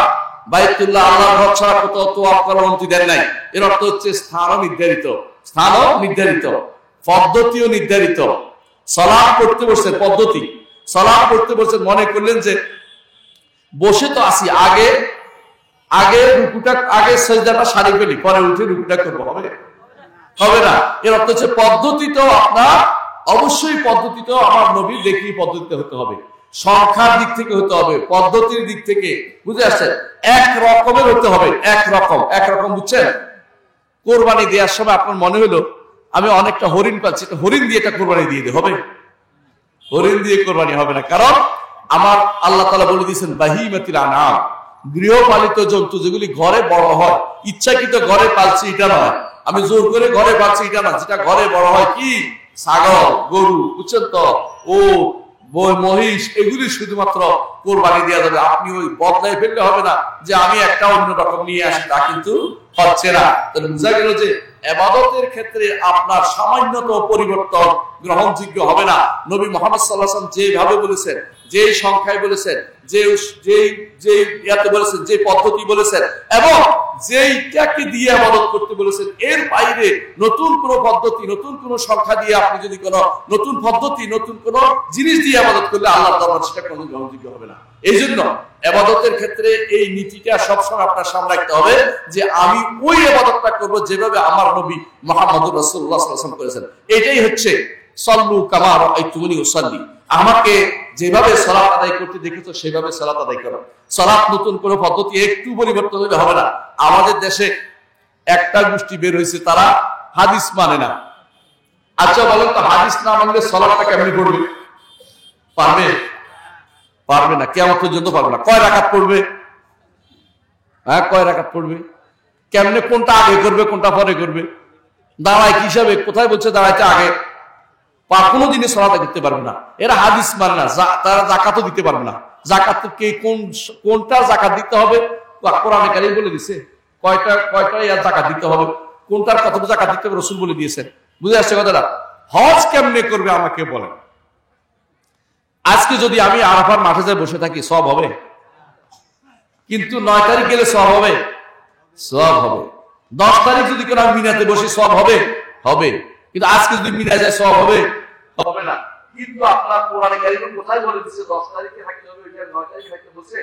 বাইতুল্লাহ আল্লাহর ঘর ছাড়া কোথাও তোয়াফ করার অনুমতি দেন নাই। এর অর্থ হচ্ছে স্থানও নির্ধারিত, পদ্ধতিও নির্ধারিত। সালাম করতে বসছেন, পদ্ধতি, সালাম করতে বসছেন, মনে করলেন যে বসে তো আসি, আগে রুকুটা, আগে সাজদাটা সারি ফেলি, পরে উঠে রুকুটা করবো, হবে না। এর অর্থ হচ্ছে পদ্ধতিতেও আপনার, অবশ্যই পদ্ধতিতেও আমার নবীর দেখি পদ্ধতিতে হতে হবে, সংখ্যার দিক থেকে হতে হবে, পদ্ধতির দিক থেকে, বুঝে আসছেন? এক রকমের হতে হবে, একরকম, বুঝছেন? কোরবানি দেওয়ার সময় আপনার মনে হলো আমি অনেকটা হরিণ পাচ্ছি, হরিণ দিয়ে এটা কোরবানি দিয়ে দিতে হবে? হরিণ দিয়ে কোরবানি হবে না। কারণ আমার আল্লাহ তাআলা বলে দিয়েছেন বাহিমাতিল আনআম, গৃহপালিত জন্তু যেগুলি ঘরে বড় হয়, ইচ্ছাকৃত ঘরে পালছি এটা নয়, আমি জোর করে ঘরে পালছি এটা না, যেটা ঘরে বড় হয়, কি? ছাগল, গরু, বুঝছেন তো, ও মহিষ, এগুলি শুধুমাত্র কোরবানি দেওয়া যাবে। আপনি ওই বদলাই ফেললে হবে না যে আমি একটা অন্য রকম নিয়ে আসি, তা কিন্তু হচ্ছে না। তাহলে বোঝা গেল যে ইবাদতের ক্ষেত্রে আপনার সামান্যতম পরিবর্তন গ্রহণযোগ্য হবে না। নবী মুহাম্মদ সাল্লাল্লাহু আলাইহি ওয়াসাল্লাম যেভাবে বলেছেন, যেই সংখ্যায় বলেছেন, ইয়াতে বলেছেন, যে পদ্ধতি বলেছেন, এবং যেইটাকে দিয়ে ইবাদত করতে বলেছেন, এর বাইরে নতুন কোন পদ্ধতি, নতুন কোন সংখ্যা দিয়ে আপনি যদি কোন নতুন পদ্ধতি, নতুন কোন জিনিস দিয়ে ইবাদত করলে আল্লাহর দরবারে সেটা কোনো গ্রহণযোগ্য হবে না। এই জন্য ইবাদতের ক্ষেত্রে এই নীতিটা সবসময় আপনার সামনে রাখতে হবে যে আমি ওই ইবাদতটা করব যেভাবে আমার নবী মুহাম্মদুর রাসূলুল্লাহ সাল্লাল্লাহু আলাইহি ওয়াসাল্লাম করেছেন। এটাই হচ্ছে সাল্লু কামা রাআইতুমুনি উসাল্লি, আমাকে যেভাবে সালাত আদায় করতে দেখেছো সেভাবে সালাত আদায় করো। সালাত নতুন কোনো পদ্ধতি একটু পরিবর্তন হলে হবে না। আমাদের দেশে একটা গোষ্ঠী বের হয়েছে, তারা হাদিস মানে না। আচ্ছা বলেন তো, হাদিস না মানলে সালাতটা কেমনে পড়বে? পারবে? পারবে না, কিয়ামত পর্যন্ত পারবে না। কয় রাকাত পড়বে? হ্যাঁ, কয় রাকাত পড়বে? কেমনে, কোনটা আগে করবে কোনটা পরে করবে? দাঁড়ায় কি হিসাবে? কোথায় বলছে দাঁড়াইতে আগে? কোনো দিনে সালাত করতে পারবে না। এরা হাদিস মানে না, তারা জাকাতও দিতে পারবে না। জাকাত কে, কোনটা জাকাত দিতে হবে কোরআনে কারিম বলে দিছে। কয়টা ইয়ার জাকাত দিতে হবে, কোনটার কতটা জাকাত দিতে হবে রাসূল বলে দিয়েছেন। বুঝে আসছে কথাটা? হজ কেমনে করবে আমাকে বলেন। আজকে যদি আমি আরাফার মাঠে যাই বসে থাকি, সব হবে? কিন্তু 9 তারিখ গেলে সব হবে? সব হবে। 10 তারিখ যদি কেন মিনাতে বসে সব হবে? হবে। কিন্তু আজকে যদি মিনা যায় সব হবে? হবে না। কিন্তু আপনার কোরআনে কারিমে কোথায় বলে দিচ্ছে 10 তারিখে থাকতে হবে, এটা 9 তারিখে থাকতে বলছে?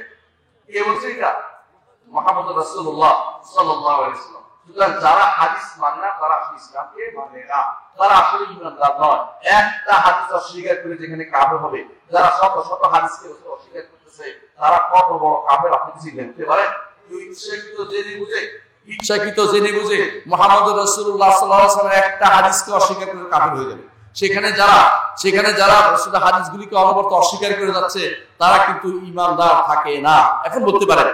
কে বলছে এটা? মুহাম্মদ রাসূলুল্লাহ সাল্লাল্লাহু আলাইহি ওয়াসাল্লাম। সুতরাং যারা হাদিস মানে না তারা ইসলামকে মানে না, তারা আসলে ঈমানদার নয়। একটা হাদিস অস্বীকার করে যেখানে কাফের হবে, যারা শত শত হাদিসকে অস্বীকার করতেছে তারা কত বড় কাফের আপনি চিনতে পারেন? ইচ্ছাকৃত জেনে বুঝে মুহাম্মদ রাসূলুল্লাহ সাল্লাল্লাহু আলাইহি ওয়াসাল্লাম একটা হাদিসকে অস্বীকার করে কাফের হয়ে যাবে। সেখানে যারা রাসূলের হাদিসগুলিকে অনবরত অস্বীকার করে যাচ্ছে তারা কিন্তু ঈমানদার থাকে না। এখন বলতে পারেন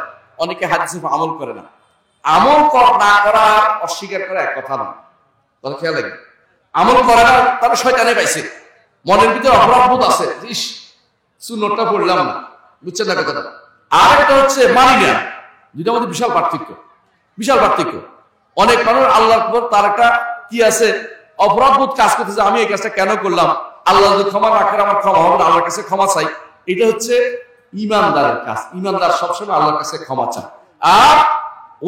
অনেকে হাদিসে আমল করে না। আমল না করা অস্বীকার করা এক কথা না, কথা খেয়াল রাখবেন। আমল করে না তারা শয়তানে পাইছে, মনের ভিতরে অপরাধবোধ আছে, ইস সুন্নতটা পড়লাম না, বুঝছেন না কথাটা? আর একটা হচ্ছে মানি না, দুইটার মধ্যে বিশাল পার্থক্য। অনেক মানুষ আল্লাহর পর তার একটা কি আছে, অপরাধবোধ কাজ করতেছে, আমি এই কাজটা কেন করলাম, আল্লাহ যদি ক্ষমা না করে আমার ক্ষমা হবে না, আল্লাহর কাছে ক্ষমা চাই। এটা হচ্ছে ঈমানদারের কাজ। ঈমানদার সবসময় আল্লাহর কাছে ক্ষমা চায়। আর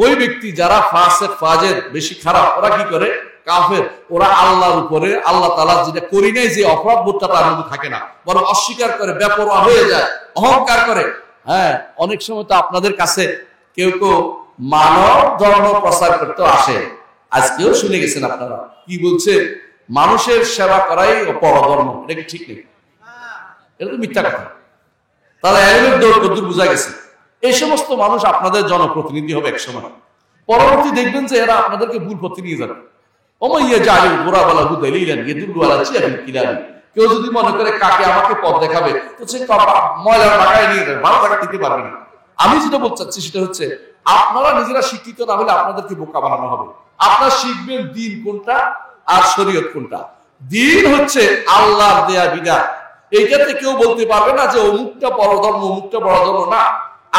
ওই ব্যক্তি যারা ফাসিক ফাজের বেশি খারাপ, ওরা কি করে? কাফের। ওরা আল্লাহর উপরে, আল্লাহ তাআলা যেটা করি নাই যে অপরাধবোধটা তার মধ্যে থাকে না, বরং অস্বীকার করে, বেপরোয়া হয়ে যায়, অহংকার করে। হ্যাঁ, অনেক সময় তো আপনাদের কাছে কেউ মানব ধর্ম প্রচার করতে আসে। আজকেও শুনে গেছেন আপনারা কি বলছে, মানুষের সেবা করাই পরধর্ম। এটা কি ঠিক নেই? এটা তো মিথ্যা কথা। তারা এলেমের দৌড় বোঝা গেছে। এই সমস্ত মানুষ আপনাদের জনপ্রতিনিধি হবে এক সময়, পরবর্তী দেখবেন যে এরা আপনাদেরকে ভুল পথে নিয়ে যাবে। কেউ যদি মনে করে কাকে আমাকে পথ দেখাবে, তো সে ময়লার টাকায় নিয়ে যাবে, ভালো টাকা দিতে পারবে না। আমি যেটা বলতে চাচ্ছি সেটা হচ্ছে, আপনারা নিজেরা শিক্ষিত না হলে আপনাদেরকে বোকা বানানো হবে। আপনারা শিখবেন দিন কোনটা আর শরীয়ত কোনটা। দিন হচ্ছে আল্লাহর দেয়া বিধান। এইটাতে কেউ বলতে পারবে না যে অমুকটা বড় ধর্ম, অমুকটা বড় ধর্ম না।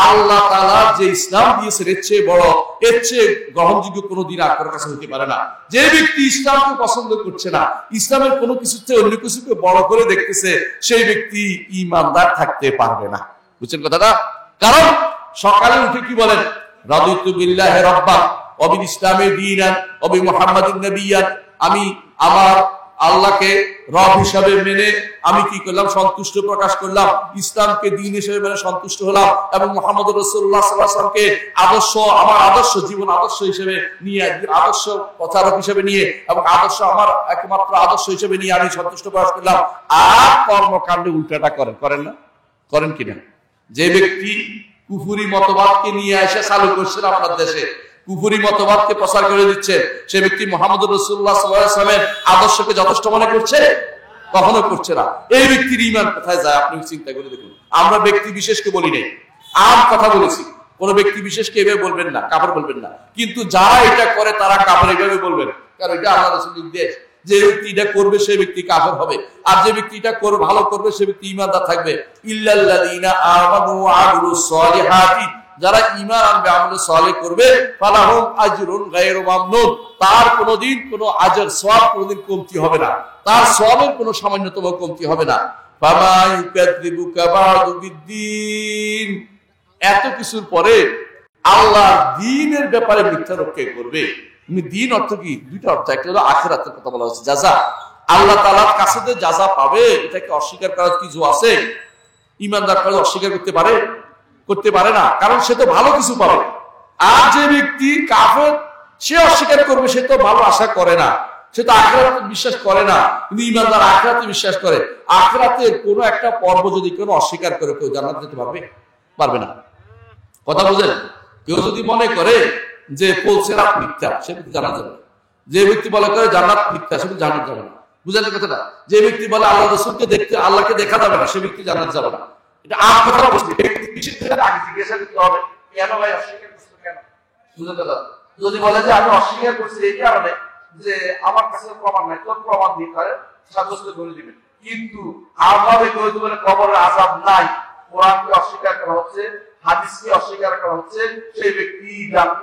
আল্লাহ তাআলা যে ইসলাম দিয়েছে এর চেয়ে বড়, এর চেয়ে গ্রহণযোগ্য কোনো দিন আপনার কাছে হতে পারে না। যে ব্যক্তি ইসলামকে পছন্দ করছে না, ইসলামের কোনো কিছুর চেয়ে অন্য কিছুকে বড় করে দেখতেছে, সেই ব্যক্তি ঈমানদার থাকতে পারবে না। বুঝছেন কথাটা? কারণ সকালে উঠে কি বলেন? রাদিতু বিল্লাহি রাব্বান ওয়া বিল ইসলামি দীনান ওয়া বি মুহাম্মাদিন নাবিয়্যান। আমি আমার আল্লাহকে রব হিসাবে মেনে আমি কি করলাম? সন্তুষ্ট প্রকাশ করলাম, ইসলামকে দ্বীন হিসেবে মেনে সন্তুষ্ট হলাম, এবং মুহাম্মদ রাসূলুল্লাহ সাল্লাল্লাহু আলাইহি ওয়াসাল্লামকে আদর্শ, আমার আদর্শ, জীবন আদর্শ হিসেবে নিয়ে, আদর্শ প্রচারক হিসেবে নিয়ে, এবং আদর্শ আমার একমাত্র আদর্শ হিসেবে নিয়ে আমি সন্তুষ্ট প্রকাশ করলাম। আর কর্মকাণ্ডে উল্টাটা করেন না? করেন কিনা? যে ব্যক্তি কুফরি মতবাদকে নিয়ে এসে চালু করছেন আপনার দেশে, কুফরি মতবাদকে প্রচার করে দিচ্ছে, সে ব্যক্তি মুহাম্মদ রাসূলুল্লাহ সাল্লাল্লাহু আলাইহি ওয়াসাল্লামের আদর্শকে যথেষ্ট মনে করছে? কখনো করছে না। এই ব্যক্তির ঈমান কোথায় যায় আপনি চিন্তা করে দেখুন। আমরা ব্যক্তি বিশেষকে বলি নাই, আম কথা বলেছি। কোন ব্যক্তি বিশেষকে এভাবে বলবেন না, কাফের বলবেন না। কিন্তু যারা এটা করে তারা কাফের এভাবে বলবেন, কারণ এটা আল্লাহ রাসূলের নির্দেশ। যে ব্যক্তি এটা করবে সে ব্যক্তি কাফের হবে, আর যে ব্যক্তি এটা ভালো করবে সে ব্যক্তি ঈমানদার থাকবে। ইল্লাল্লাযীনা আমানু ওয়া আমিলুস সালিহাতি, যারা ঈমান আনবে, আমল সালেহ করবে, ফালাহুম আজরুন গায়রু মামনুন, তার কোনদিন কোনো আজর সওয়াব কোনদিন কমতি হবে না, তার সওয়াবের কোনো সামান্যতম কমতি হবে না। ফামা ইউকাযযিবুকা বা'দু বিদ্দীন, এত কিছুর পরে আল্লাহর দ্বীনের ব্যাপারে মিথ্যারোপ করবে। দ্বীন অর্থ কি? দুইটা অর্থ। একটা হলো আখিরাতের কথা বলা হচ্ছে, জাযা, আল্লাহ তাআলার কাছে যে জাযা পাবে, এটাকে অস্বীকার করার কিছু আছে? ঈমানদার কাজ অস্বীকার করতে পারে না, কারণ সে তো ভালো কিছু পাবে। আর যে ব্যক্তি কাফের, সে অস্বীকার করবে, সে তো ভালো আশা করে না, সে তো আখিরাতে বিশ্বাস করে না। কিন্তু ঈমানদার আখিরাতে বিশ্বাস করে। আখিরাতের কোনো একটা পর্ব যদি কেউ অস্বীকার করে, কেউ জান্নাত যেতে পারবে না। কথা বুঝেন? কেউ যদি মনে করে যে ফুলসিরাত মিথ্যা, সে ব্যক্তি জান্নাত যাবে না। যে ব্যক্তি বলে করে জান্নাত মিথ্যা, সে ব্যক্তি জান্নাত যাবে না। বুঝলেন কথাটা? যে ব্যক্তি বলে আল্লাহ রাসূলকে দেখতে, আল্লাহকে দেখা যাবে না, সে ব্যক্তি জান্নাত যাবে না। এটা আর কথা বলছি, আগে জিজ্ঞাসা করতে হবে কেন ভাই অস্বীকার করছো কেন? বুঝতে পারছো? যদি বলে যে আমি অস্বীকার করছি এই কারণে যে আমার কাছে প্রমাণ নাই, তোর প্রমাণ দিয়ে করে সাব্যস্ত করে দিবেন, কিন্তু আল্লাহকে কইতে বলে কবরের আযাব নাই, কোরআনকে অস্বীকার করা হচ্ছে, হাদিসকে অস্বীকার করা হচ্ছে, সেই ব্যক্তি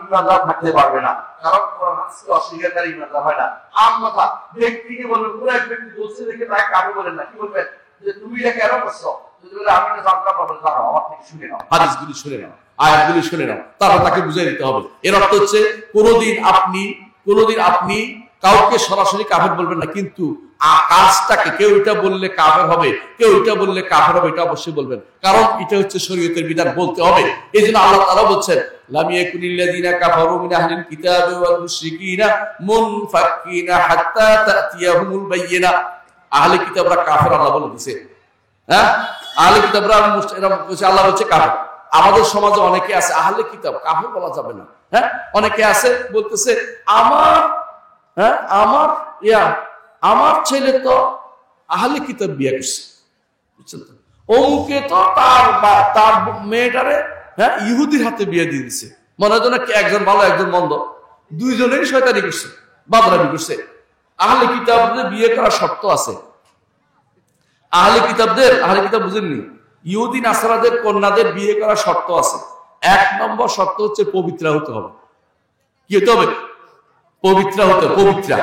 ইমানদার থাকতে পারবে না, কারণ কোরআন হাদিসকে অস্বীকারী ইমানদার হয় না। আম কথা ব্যক্তিকে বলবেন, পুরো এক ব্যক্তি বলছে দেখে তাকে কাবু বলেন না, কি বলবেন যে তুমি এটা কেন করছো? যদি বলে আমি এটা জানতাম না, বলে দাঁড়াও আমার থেকে শুনে নাও, হাদিসগুলি শুনে নাও, আয়াতগুলি শুনে নাও, তারপর তাকে বুঝিয়ে দিতে হবে। এর অর্থ হচ্ছে কোনোদিন আপনি কাউকে সরাসরি কাফের বলবেন না, কিন্তু কাজটাকে কেউ এটা বললে কাফের হবে, কেউ এটা বললে কাফের হবে, এটা অবশ্যই বলবেন, কারণ এটা হচ্ছে শরীয়তের বিধান, বলতে হবে। এই জন্য আল্লাহ তাআলা বলছেন লাম ইয়াকুনিল্লাযিনা কাফারু মিন আহলিল কিতাবি ওয়াল মুশরিকিনা মুনফাক্কিনা হাত্তা তাতিয়াহুমুল বায়িনা। আহলে কিতাবরা কাফের আল্লাহ বলে দিয়েছে। হ্যাঁ, আহলে কিতাবরা এরা বলছে, আল্লাহ বলছে কাফের। আমাদের সমাজে অনেকে আছে আহলে কিতাব, কাফের বলা যাবে না। হ্যাঁ, অনেকে আছে বলতেছে আমার ছেলে তো আহলে কিতাব বিয়ে করছে, বুঝছেন তো, অমুকে তো তার মেয়েটারে ইহুদির হাতে বিয়ে দিয়ে দিচ্ছে। মনে হয় না একজন ভালো একজন মন্দ, দুইজনেরই শয়তানি করছে, বাদরামি করছে। আহলে কিতাবদের বিয়ে করার শর্ত আছে। আহলে কিতাব বুঝেননি, ইহুদি নাসারাদের কন্যাদের বিয়ে করার শর্ত আছে। 1 নম্বর শর্ত হচ্ছে পবিত্রা হতে হবে। কি হতে হবে? পবিত্রা হতে হবে, পবিত্রা।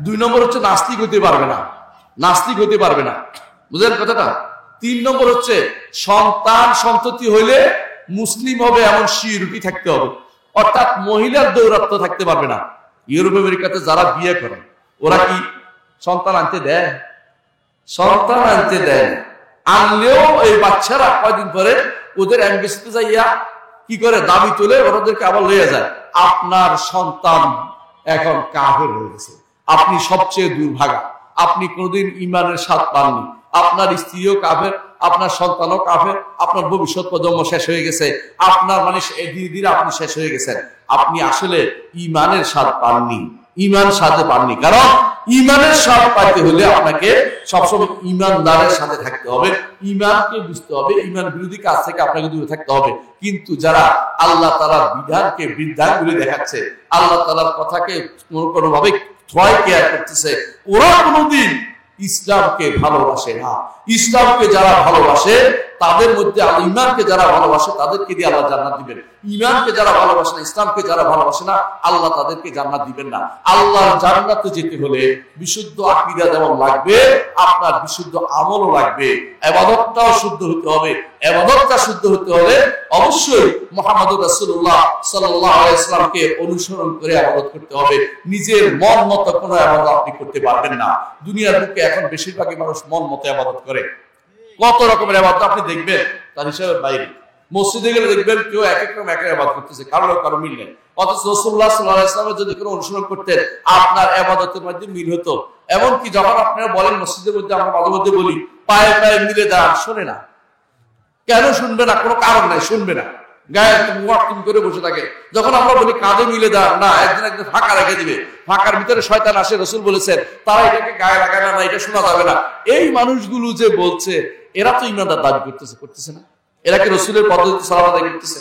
2 নম্বর হচ্ছে নাস্তিক হতে পারবে না, বুঝলেন কথাটা? 3 নম্বর হচ্ছে সন্ততি হইলে মুসলিম হবে এমন সিউরিটি থাকতে হবে, অর্থাৎ মহিলার দৌরাত্ম থাকতে পারবে না। ইউরোপ আমেরিকাতে যারা বিয়ে করে ওরা কি সন্তান আনতে দেয়? আনলেও এই বাচ্চারা কয়দিন পরে ওদের এমবেসিতে যাইয়া কি করে দাবি তুলে ওদেরকে আবার লইয়া যায়। আপনার সন্তান এখন কাফের হয়ে গেছে, আপনি সবচেয়ে দুর্ভাগা, আপনি কোনদিন ইমানের স্বাদ পাননি, আপনার স্ত্রীও কাফের, আপনার সন্তানও কাফের, আপনার ভবিষ্যৎ প্রজন্ম শেষ হয়ে গেছে, আপনার মানে ধীরে ধীরে আপনি শেষ হয়ে গেছেন। আপনি আসলে ইমানের স্বাদ পাননি, ইমান সাথে পাননি। কারণ ইমানের স্বাদ পাইতে হলে আপনাকে সবসময় ইমানদারের সাথে থাকতে হবে, ইমানকে বুঝতে হবে, ইমান বিরোধী কাজ থেকে আপনাকে দূরে থাকতে হবে। কিন্তু যারা আল্লাহ তাআলার বিধানকে বিধানগুলি দেখাচ্ছে, আল্লাহ তাআলার কথাকে কোনোভাবে থ্রয় কেয়ার করতেছে, ওরা কোনোদিন ইসলামকে ভালোবাসে না। ইসলামকে যারা ভালোবাসে তাদের মধ্যে, ইমানকে যারা ভালোবাসে তাদেরকে দিয়ে আল্লাহ জান্নাত দিবেন। ইমানকে যারা ভালোবাসে না, ইসলামকে যারা ভালোবাসে না, আল্লাহ তাদেরকে জান্নাত দিবেন না। আল্লাহর জান্নাতে যেতে হলে বিশুদ্ধ আকীদা যেমন লাগবে, আপনার বিশুদ্ধ আমলও লাগবে, ইবাদতটাও শুদ্ধ হতে হবে। ইবাদতটা শুদ্ধ হতে হলে অবশ্যই মুহাম্মদুর রাসূলুল্লাহ সাল্লাল্লাহু আলাইহি ওয়াসাল্লামকে অনুসরণ করে ইবাদত করতে হবে। নিজের মন মতো কোনো ইবাদত আপনি করতে পারবেন না। দুনিয়ার বুকে এখন বেশিরভাগই মানুষ মন মতো ইবাদত করে। কত রকমের ইবাদত আপনি দেখবেন তার হিসাবের বাইরে। মসজিদে গেলে দেখবেন কেউ এক এক রকম ইবাদত করতেছে, কারো মিল নেই। অথচ রাসূলুল্লাহ সাল্লাল্লাহু আলাইহি ওয়াসাল্লাম যদি কোনো অনুসরণ করতেন, আপনার ইবাদতের মধ্যে মিল হতো। এমনকি যখন আপনারা বলেন মসজিদের মধ্যে, আমরা মাঝে মধ্যে বলি পায়ে পায়ে মিলে দাঁড়ান, শোনে না। কেন শুনবে না? কোনো কারণ নাই, শুনবে না, গায়ে মুয়াক্কিম করে বসে থাকে। যখন আমরা বলি কাঁধে মিলে দাঁড়ান, না, একদিন ফাঁকা রেখে দিবে, ফাঁকার ভিতরে শয়তান আসে। রাসূল বলেছেন তারা এটাকে গায়ে লাগায় না, এটা শোনা যাবে না। এই মানুষগুলো যে বলছে, এরা তো ইমানদার দাবি করতেছে না? এরা কি রাসূলের পদ্ধতি সালাত আদায় করতেছে?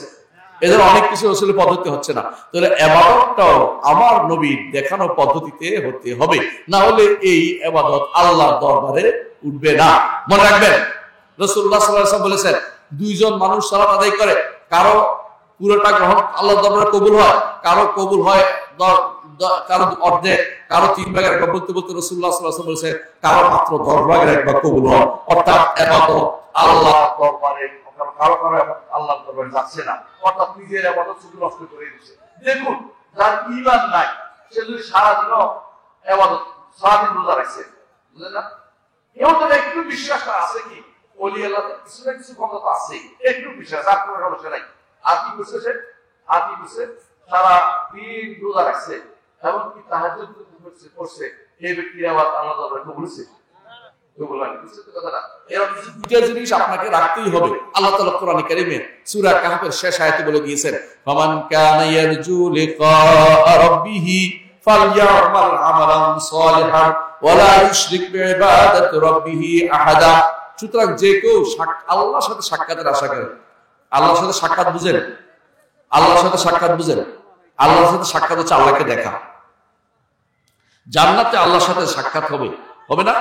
এদের অনেক কিছু রাসূলের পদ্ধতি হচ্ছে না। তাহলে ইবাদতটাও আমার নবীর দেখানো পদ্ধতিতে হতে হবে, না হলে এই ইবাদত আল্লাহর দরবারে উঠবে না। মনে রাখবেন, রাসূলুল্লাহ সাল্লাল্লাহু আলাইহি ওয়াসাল্লাম বলেছেন, 2 জন মানুষ সালাত আদায় করে, কারো পুরোটা গ্রহণ আল্লাহর দরবারে কবুল হয়, কারো কবুল হয় কারো অর্ধেক, কারো 3 ভাগের 1 বলতে বলতে রাসূলুল্লাহ সাল্লাল্লাহু আলাইহি ওয়াসাল্লাম বলেছে কারো মাত্র 10 ভাগের 1 ভাগ কবুল হয়। অর্থাৎ ইবাদত আল্লাহর দরবারে, কারো আল্লাহর দরবারে যাচ্ছে না, অর্থাৎ নিজের ইবাদত শুধু নষ্ট করে দিচ্ছে। দেখুন, যার ঈমান নাই সে যদি সারা দিন ইবাদত, সারা দিন রোজা রাখছে, বুঝলেন না, এও তো একটু বিশ্বাসটা আছে কি ওলি আল্লাহ কিছু না কিছু ক্ষমতা আছে, একটু বিশ্বাস, আর কোনো সমস্যা নাই। আর কি করছে সে? সারা দিন রোজা রাখছে, এমনকি তাহাজ্জুদ করছে, এই ব্যক্তির আবার আল্লাহ দরবারে কবুল হয়েছে। আপনাকে রাখতেই হবে। আল্লাহ তাআলা কোরআনে কারীমে সূরা কাহফের শেষ আয়াতে বলে দিয়েছেন, ফামান কানা ইয়ারজু লিকা রাব্বিহি ফালইয়ামাল আমালান সালিহান ওয়া লা ইউশরিক বিইবাদাতি রাব্বিহি আহাদা। সুতরাং যে কেউ আল্লাহর সাথে সাক্ষাতের আশা করে, আল্লাহর সাথে সাক্ষাৎ বুঝেন, আল্লাহর সাথে সাক্ষাৎ বুঝেন, আল্লাহর সাথে সাক্ষাৎ হচ্ছে আল্লাহকে দেখা। জান্নাতে আল্লাহর সাথে সাক্ষাৎ হবে, হবে না?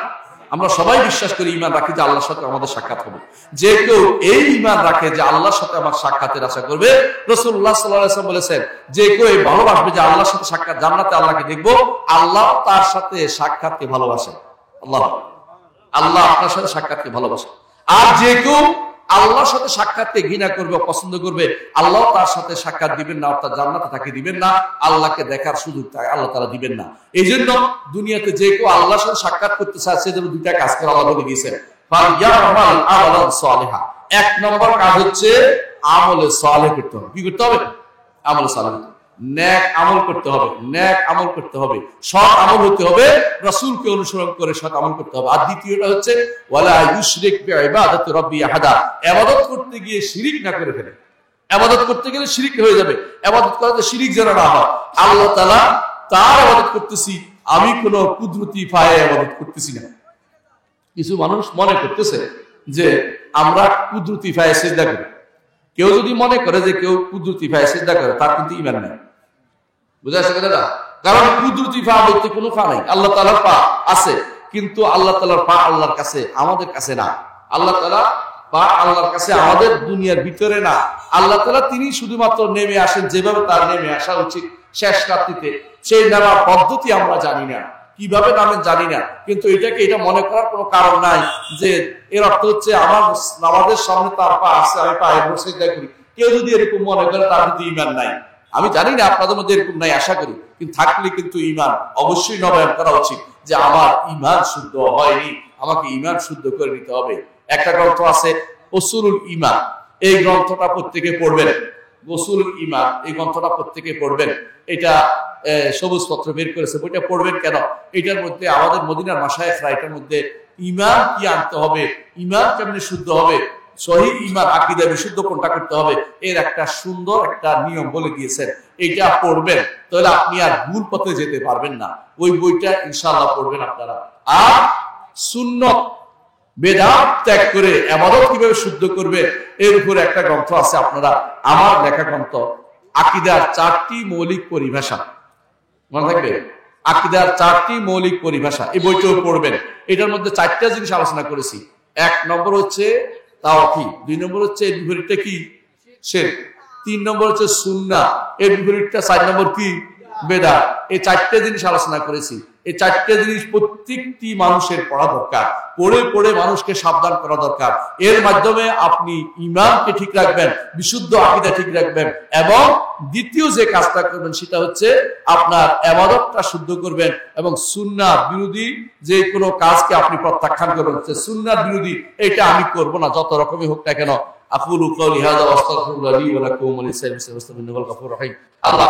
আমরা সবাই বিশ্বাস করি, ঈমান রাখি যে আল্লাহর সাথে আমাদের সাক্ষাৎ হবে। যে কেউ এই ঈমান রাখে যে আল্লাহর সাথে আমার সাক্ষাতের আশা করবে, রাসূলুল্লাহ সাল্লাল্লাহু আলাইহি ওয়াসাল্লাম বলেছেন যে কেউ এই ভালোবাসবে যে আল্লাহর সাথে সাক্ষাৎ, জান্নাতে আল্লাহকে দেখবো, আল্লাহ তার সাথে সাক্ষাৎকে ভালোবাসেন। আল্লাহ আল্লাহ আপনার সাথে সাক্ষাৎকে ভালোবাসেন। আর যে কেউ আল্লাহর সাথে সাক্ষাৎকে ঘৃণা করবে, পছন্দ করবে, আল্লাহ তার সাথে সাক্ষাৎ দিবেন না, অর্থাৎ জান্নাতে তাকে দিবেন না, আল্লাহকে দেখার সুযোগ আল্লাহ তাআলা দিবেন না। এই জন্য দুনিয়াতে যে কেউ আল্লাহর সাথে সাক্ষাৎ করতে চায় সে যেন দুইটা কাজ করে, আল্লাহ বলে দিয়েছেন ফালইয়ামাল আমালান সালিহা। এক নম্বর কাজ হচ্ছে আমলে সালেহ করতে হবে। কি করতে হবে? আমলে সালেহ, নেক আমল করতে হবে, নেক আমল করতে হবে, সৎ আমল হতে হবে, রাসূলকে অনুসরণ করে সৎ আমল করতে হবে। আর দ্বিতীয়টা হচ্ছে ওয়ালা ইউশরিক বিইবাদাতি রাব্বি আহাদা, ইবাদত করতে গিয়ে শিরিক না করে ফেলে। ইবাদত করতে গেলে শিরিক হয়ে যাবে, ইবাদত করতে শিরিক যেন না হয়। আল্লাহ তাআলা তার ইবাদত করতেছি, আমি কোনো কুদরতি পায়ে ইবাদত করতেছি না। কিছু মানুষ মনে করতেছে যে আমরা কুদরতি পায়ে সিজদা করি। কেউ যদি মনে করে যে কেউ কুদরতি পায়ে সিজদা করে, তার কিন্তু ঈমান নেই। বুঝা গেছে কথা? কারণ কুদরতি পা বলতে কোনো পা নাই, আল্লাহ তাআলার পা আছে, কিন্তু আল্লাহ তাআলার পা আল্লাহর কাছে, আমাদের কাছে না। আল্লাহ তাআলা পা আল্লাহর কাছে, আমাদের দুনিয়ার ভিতরে না। আল্লাহ তাআলা তিনি শুধুমাত্র নেমে আসেন যেভাবে তার নেমে আসা উচিত শেষ রাত্রিতে, সেই নামার পদ্ধতি আমরা জানি না, কিভাবে নামেন জানি না। কিন্তু এটা মনে করার কোনো কারণ নাই যে এর অর্থ হচ্ছে আমার নামাজের সামনে তার পা আছে, আমি পায়ে বসে সিজদা করি। কেউ যদি এরকম মনে করে তার কিন্তু ঈমান নাই। আমি জানি না আপনাদের মধ্যে এরকম নাই, আশা করি, কিন্তু থাকলে কিন্তু ঈমান অবশ্যই নবায়ন করা উচিত যে আমার ঈমান শুদ্ধ হয়নি, আমাকে ঈমান শুদ্ধ করে নিতে হবে। একটা গ্রন্থ আছে উসুলুল ঈমান, এই গ্রন্থটা প্রত্যেকে পড়বেন। উসুলুল ঈমান এই গ্রন্থটা প্রত্যেকে পড়বেন। এটা সবুজ পত্র বের করেছে, বইটা পড়বেন কেন? এটার মধ্যে আমাদের মদিনার মাশায়েখরা এটার মধ্যে ঈমান কি আনতে হবে, ঈমান কেমনে শুদ্ধ হবে, সহিহ ঈমান আকীদা বিশুদ্ধ কোনটা করতে হবে, এর একটা সুন্দর একটা নিয়ম বলে দিয়েছেন। এটা পড়বেন, তাহলে আপনি আর ভুল পথে যেতে পারবেন না। ওই বইটা ইনশাআল্লাহ পড়বেন আপনারা। আর সুন্নাত বেদাত ত্যাগ করে ইবাদত কিভাবে শুদ্ধ করবে এর উপরে একটা গ্রন্থ আছে, আপনারা আমার লেখা গ্রন্থ আকীদার 4টি মৌলিক পরিভাষা, মনে থাকবে? আকীদার 4টি মৌলিক পরিভাষা, এই বইটাও পড়বেন। এটার মধ্যে 4টা জিনিস আলোচনা করেছি। 1 নম্বর হচ্ছে তাওহীদ, 2 নম্বর হচ্ছে এর বিপরীতটা কি? শিরক, 3 নম্বর হচ্ছে সুন্নাহ, এর বিপরীতটা 4 নম্বর কি? বেদাত। এই 4টা জিনিস আলোচনা করেছি। এই 4টা জিনিস প্রত্যেকটি মানুষের পড়া দরকার, পড়ে পড়ে মানুষকে সাবধান করা দরকার। এর মাধ্যমে আপনি ঈমানকে ঠিক রাখবেন, বিশুদ্ধ আকীদা ঠিক রাখবেন, এবং দ্বিতীয় যে কাজটা করবেন সেটা হচ্ছে আপনার ইবাদতটা শুদ্ধ করবেন, এবং সুন্নাহ বিরোধী যে কোনো কাজকে আপনি প্রত্যাখ্যান করবেন। সুন্নাহ বিরোধী এটা আমি করব না, যত রকমই হোক না কেন। আকুলু কওলি হাযা ওয়া আস্তাগফিরুল্লাহ লি ওয়া লাকুম ওয়া লিসাইরিল মুসলিমিন ইন্নাহু হুয়াল গফুরুর রহিম। আল্লাহ